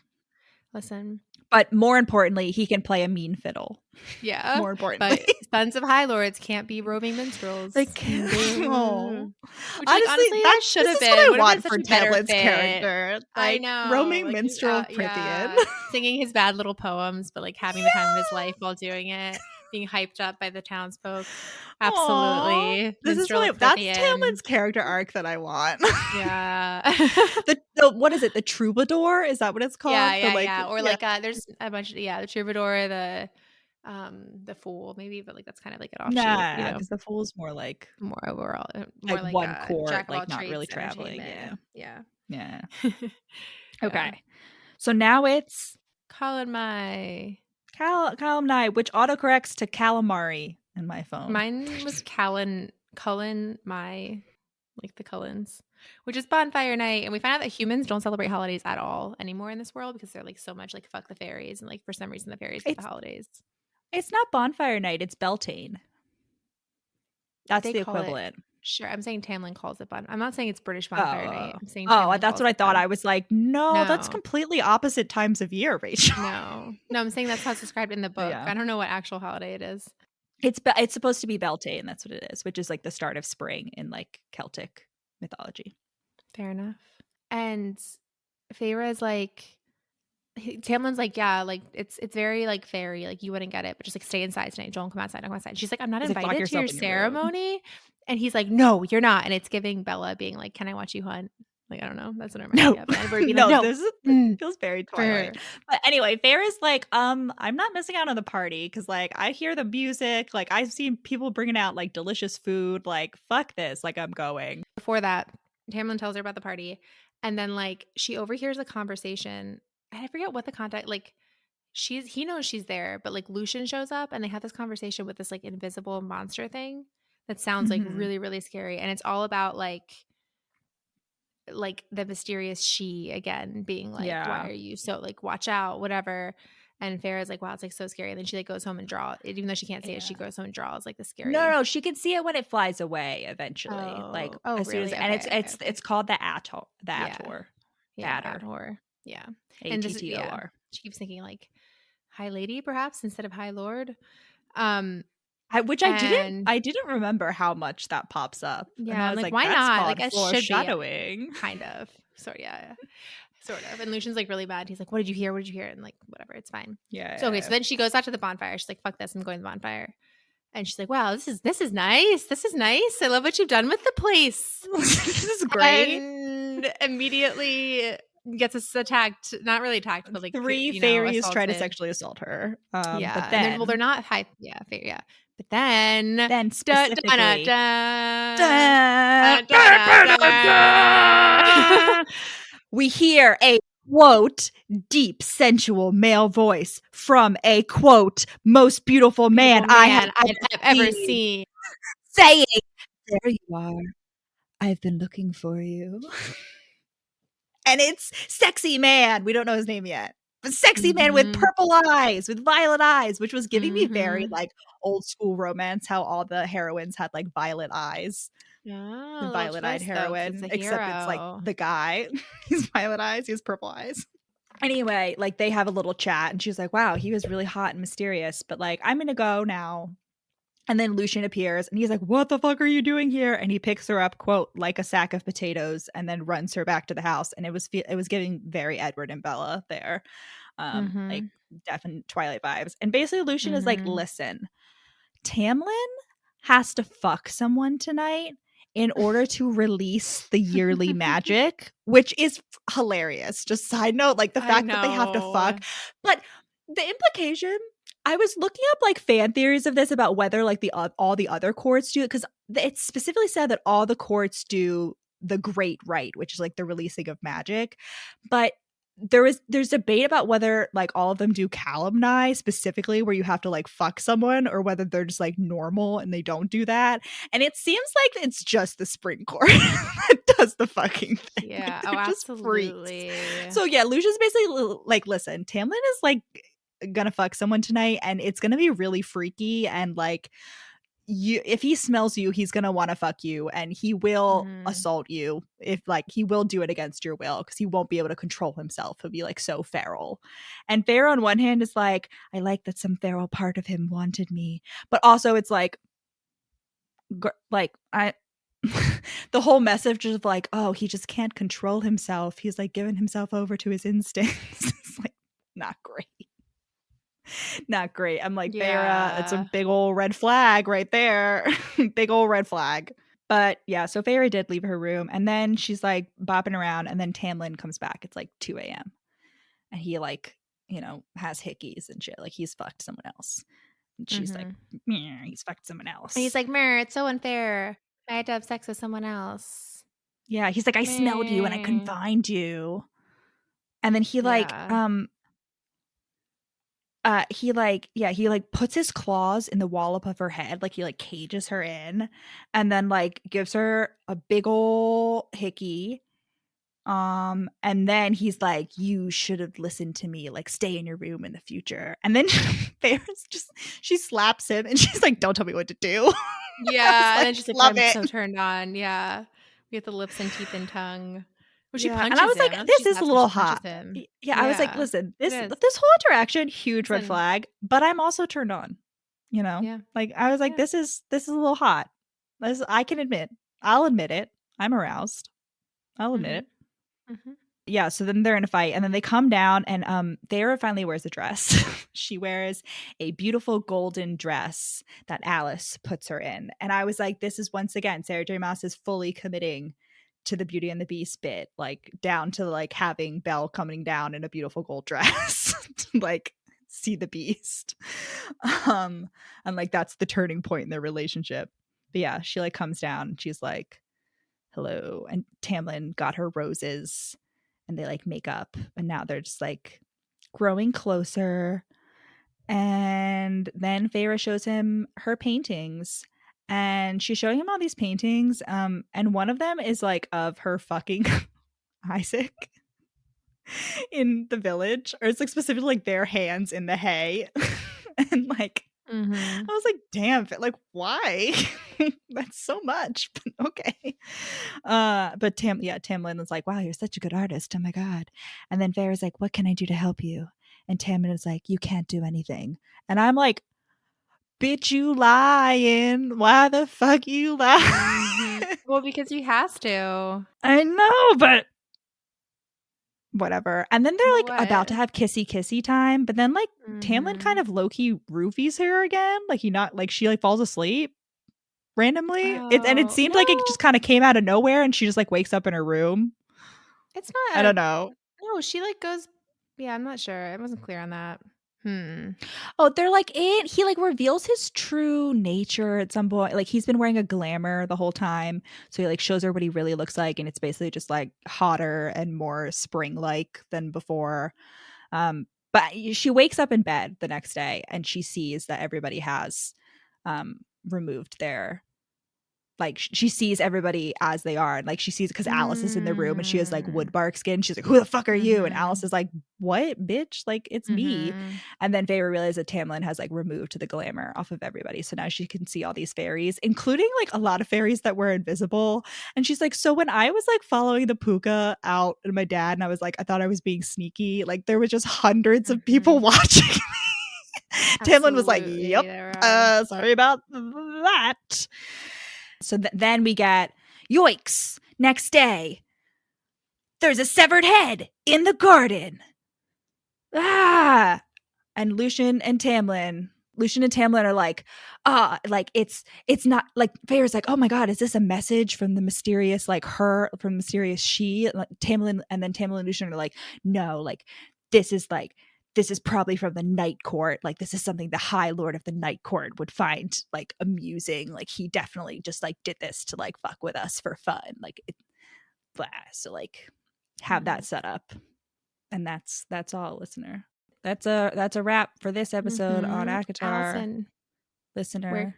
Listen. But more importantly, he can play a mean fiddle. Yeah. More importantly. But sons of High Lords can't be roving minstrels. They can't. Oh. Which, honestly, that should have been. What I want for for Tamlin's character. I know. Roaming minstrel Prithian. Yeah. Singing his bad little poems, but like having the time of his life while doing it. Being hyped up by the townsfolk. Absolutely. That's Tamlin's character arc that I want. Yeah. What is it? The troubadour? Is that what it's called? Yeah. Or there's a bunch of the troubadour, the fool maybe, but like that's kind of like an offshoot. Nah, because the fool's more overall, more like one court, like not really traveling. Yeah. Okay. So now it's Calamai, which autocorrects to calamari in my phone. Mine was Cullen, like the Cullens, which is bonfire night, and we find out that humans don't celebrate holidays at all anymore in this world because they're like so much like fuck the fairies, and like for some reason the fairies get the holidays. It's not bonfire night, it's Beltane. That's the equivalent. Sure, I'm saying Tamlin calls it I'm not saying it's British bonfire night. I'm saying that's what I thought. I was like, no, that's completely opposite times of year, Rachel. No, I'm saying that's how it's described in the book. I don't know what actual holiday it is. It's supposed to be Beltane. That's what it is, which is like the start of spring in like Celtic mythology. Fair enough. And Feyre is like, Tamlin's like, yeah, like it's very like fairy, like you wouldn't get it, but just like stay inside tonight. Don't come outside. Don't come outside. She's like, I'm not invited to your ceremony. And he's like, no, you're not. And it's giving Bella being like, can I watch you hunt? Like, I don't know. That's what I'm it feels very Twilight. But anyway, Feyre's like, I'm not missing out on the party because like I hear the music, like I've seen people bringing out like delicious food, like fuck this, like I'm going. Before that, Tamlin tells her about the party, and then like she overhears a conversation. I forget what the contact, like he knows she's there, but like Lucian shows up and they have this conversation with this like invisible monster thing that sounds like really, really scary. And it's all about like the mysterious she again being like, why are you so like, watch out, whatever. And Feyre's like, wow, it's like so scary. And then she like goes home and draws, even though she can't see it, she goes home and draws like the scary. No, she can see it when it flies away eventually. As soon as, and it's called the Attor. The Attor. Attor. Yeah. And just, she keeps thinking like High Lady perhaps instead of High Lord. I didn't remember how much that pops up. Yeah, and I was like why not? Like it should shadowing. Be kind of. So yeah. Sort of. And Lucian's like really bad. He's like, what did you hear? What did you hear? And like, whatever, it's fine. Yeah. So okay, so then she goes out to the bonfire. She's like, fuck this, I'm going to the bonfire. And she's like, wow, this is nice. This is nice. I love what you've done with the place. This is great. And immediately gets us attacked. Not really attacked, but like 3 fairies try to sexually assault her. But then they're not high. Yeah, yeah. But then specifically, we hear a quote deep sensual male voice from a quote most beautiful man I have ever seen, saying, "There you are. I've been looking for you." And it's sexy man. We don't know his name yet. But sexy man with purple eyes, with violet eyes, which was giving me very like old school romance, how all the heroines had like violet eyes. Yeah, the violet-eyed heroine, except it's like the guy. He's violet eyes, he has purple eyes. Anyway, like they have a little chat and she's like, wow, he was really hot and mysterious, but like I'm gonna go now. And then Lucian appears and he's like, what the fuck are you doing here? And he picks her up, quote, like a sack of potatoes, and then runs her back to the house. And it was giving very Edward and Bella there. Like definite Twilight vibes. And basically Lucian is like, listen, Tamlin has to fuck someone tonight in order to release the yearly magic, which is hilarious. Just side note, like the fact that they have to fuck. But the implication, I was looking up like fan theories of this about whether like all the other courts do it, because it specifically said that all the courts do the Great Rite, which is like the releasing of magic. But there's debate about whether like all of them do calumny specifically, where you have to like fuck someone, or whether they're just like normal and they don't do that. And it seems like it's just the spring court that does the fucking thing. Yeah, absolutely. So yeah, Lucia's basically like, listen, Tamlin is like gonna fuck someone tonight, and it's gonna be really freaky, and like if he smells you, he's gonna want to fuck you, and he will assault you if like he will do it against your will because he won't be able to control himself. He'll be like so feral. And Feyre on one hand is like, I like that some feral part of him wanted me, but also it's like I the whole message of like, oh, he just can't control himself. He's like giving himself over to his instincts. It's like not great. Not great. I'm like, Yeah. Feyre, it's a big old red flag right there. Big old red flag. But yeah, so Feyre did leave her room, and then she's like bopping around, and then Tamlin comes back. It's like 2 a.m. and he like, you know, has hickeys and shit. Like he's fucked someone else. And she's like, he's fucked someone else. And he's like, Mer, it's so unfair. I had to have sex with someone else. Yeah, he's like, I smelled you and I couldn't find you. And then he like, he like puts his claws in the wallop of her head, like he like cages her in, and then like gives her a big ol' hickey. And then he's like, you should have listened to me, like stay in your room in the future. And then Feyre's just, she slaps him and she's like, don't tell me what to do. Yeah, and then she's like, I'm so turned on. Yeah, we get the lips and teeth and tongue. Well, she punches him. And I was like, this is a little hot. Yeah, I was like, listen, this whole interaction, huge red flag, but I'm also turned on. You know? Yeah. Like I was like, this is a little hot. I can admit. I'll admit it. I'm aroused. I'll admit it. Yeah, so then they're in a fight, and then they come down, and Feyre finally wears a dress. She wears a beautiful golden dress that Alice puts her in. And I was like, this is once again, Sarah J. Maas is fully committing to the Beauty and the Beast bit, like down to like having Belle coming down in a beautiful gold dress to like see the Beast. And like that's the turning point in their relationship. But yeah, she like comes down, she's like, hello. And Tamlin got her roses, and they like make up, and now they're just like growing closer. And then Feyre shows him her paintings, and she's showing him all these paintings, and one of them is like of her fucking Isaac in the village, or it's like specifically like their hands in the hay. And like I was like, damn, like why? That's so much, but okay. But Tamlin was like, wow, you're such a good artist, oh my god. And then Feyre's like, what can I do to help you? And Tamlin is like, you can't do anything. And I'm like, bitch, you lying. Why the fuck you lying? Well, because he has to. I know, but whatever. And then they're like about to have kissy time, but then like Tamlin kind of low-key roofies her again. Like she like falls asleep randomly. And it seemed like it just kind of came out of nowhere, and she just like wakes up in her room. It's not. I don't know. No, she like goes. Yeah, I'm not sure. I wasn't clear on that. Oh, they're like he like reveals his true nature at some point. Like he's been wearing a glamour the whole time, so he like shows her what he really looks like, and it's basically just like hotter and more spring-like than before. But she wakes up in bed the next day, and she sees that everybody has removed their, like she sees everybody as they are, and like she sees, because Alice is in the room and she has like wood bark skin. She's like, who the fuck are you? And Alice is like, what, bitch? Like it's me. And then Feyre realizes that Tamlin has like removed the glamour off of everybody, so now she can see all these fairies, including like a lot of fairies that were invisible. And she's like, so when I was like following the Púca out and my dad, and I was like, I thought I was being sneaky, like there was just hundreds of people watching me. Tamlin was like, yep, sorry about that. So then we get, yoicks, next day, there's a severed head in the garden. And Lucien and Tamlin are like, it's not, like Feyre's like, oh my god, is this a message from the mysterious, like her, from mysterious she? Like, Tamlin and Lucien are like, no, like this is probably from the Night Court. Like this is something the High Lord of the Night Court would find like amusing. Like he definitely just like did this to like fuck with us for fun. Like blah. So like have that set up. And that's all, listener. That's a wrap for this episode on ACOWAR. Allison, listener.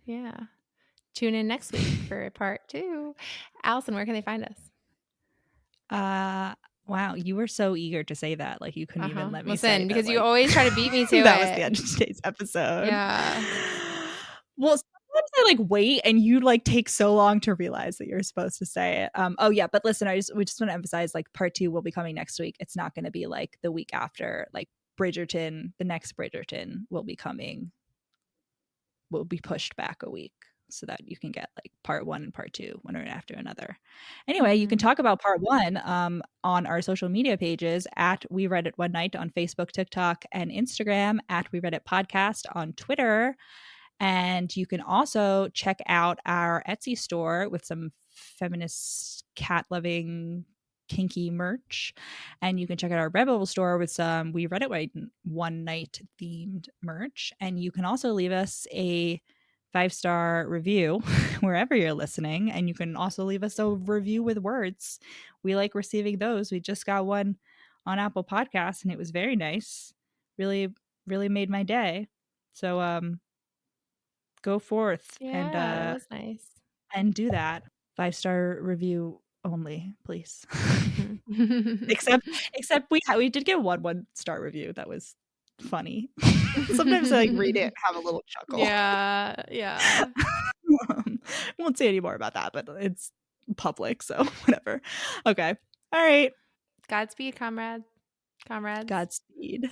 Tune in next week for part 2. Allison, where can they find us? Wow, you were so eager to say that. Like you couldn't even let me listen, say because that, you like, always try to beat me to that it. was the end of today's episode. Yeah. Well, sometimes I like wait and you like take so long to realize that you're supposed to say it. Oh yeah, but listen, we just want to emphasize like part 2 will be coming next week. It's not going to be like the week after. Like Bridgerton, the next Bridgerton will be coming, will be pushed back a week so that you can get like part 1 and part 2 one right after another. Anyway, you can talk about part 1 on our social media pages at We Read It One Night on Facebook, TikTok, and Instagram, at We Read It Podcast on Twitter. And you can also check out our Etsy store with some feminist, cat loving, kinky merch. And you can check out our Redbubble store with some We Read It One Night themed merch. And you can also leave us a 5-star review wherever you're listening. And you can also leave us a review with words. We like receiving those. We just got one on Apple Podcasts and it was very nice. Really, really made my day. So go forth Yeah, it was nice. and do that. 5-star review only, please. except we did get one star review that was funny. Sometimes I like read it and have a little chuckle. Yeah. Won't say any more about that, but it's public, so whatever. Okay. All right. Godspeed, comrades. Godspeed.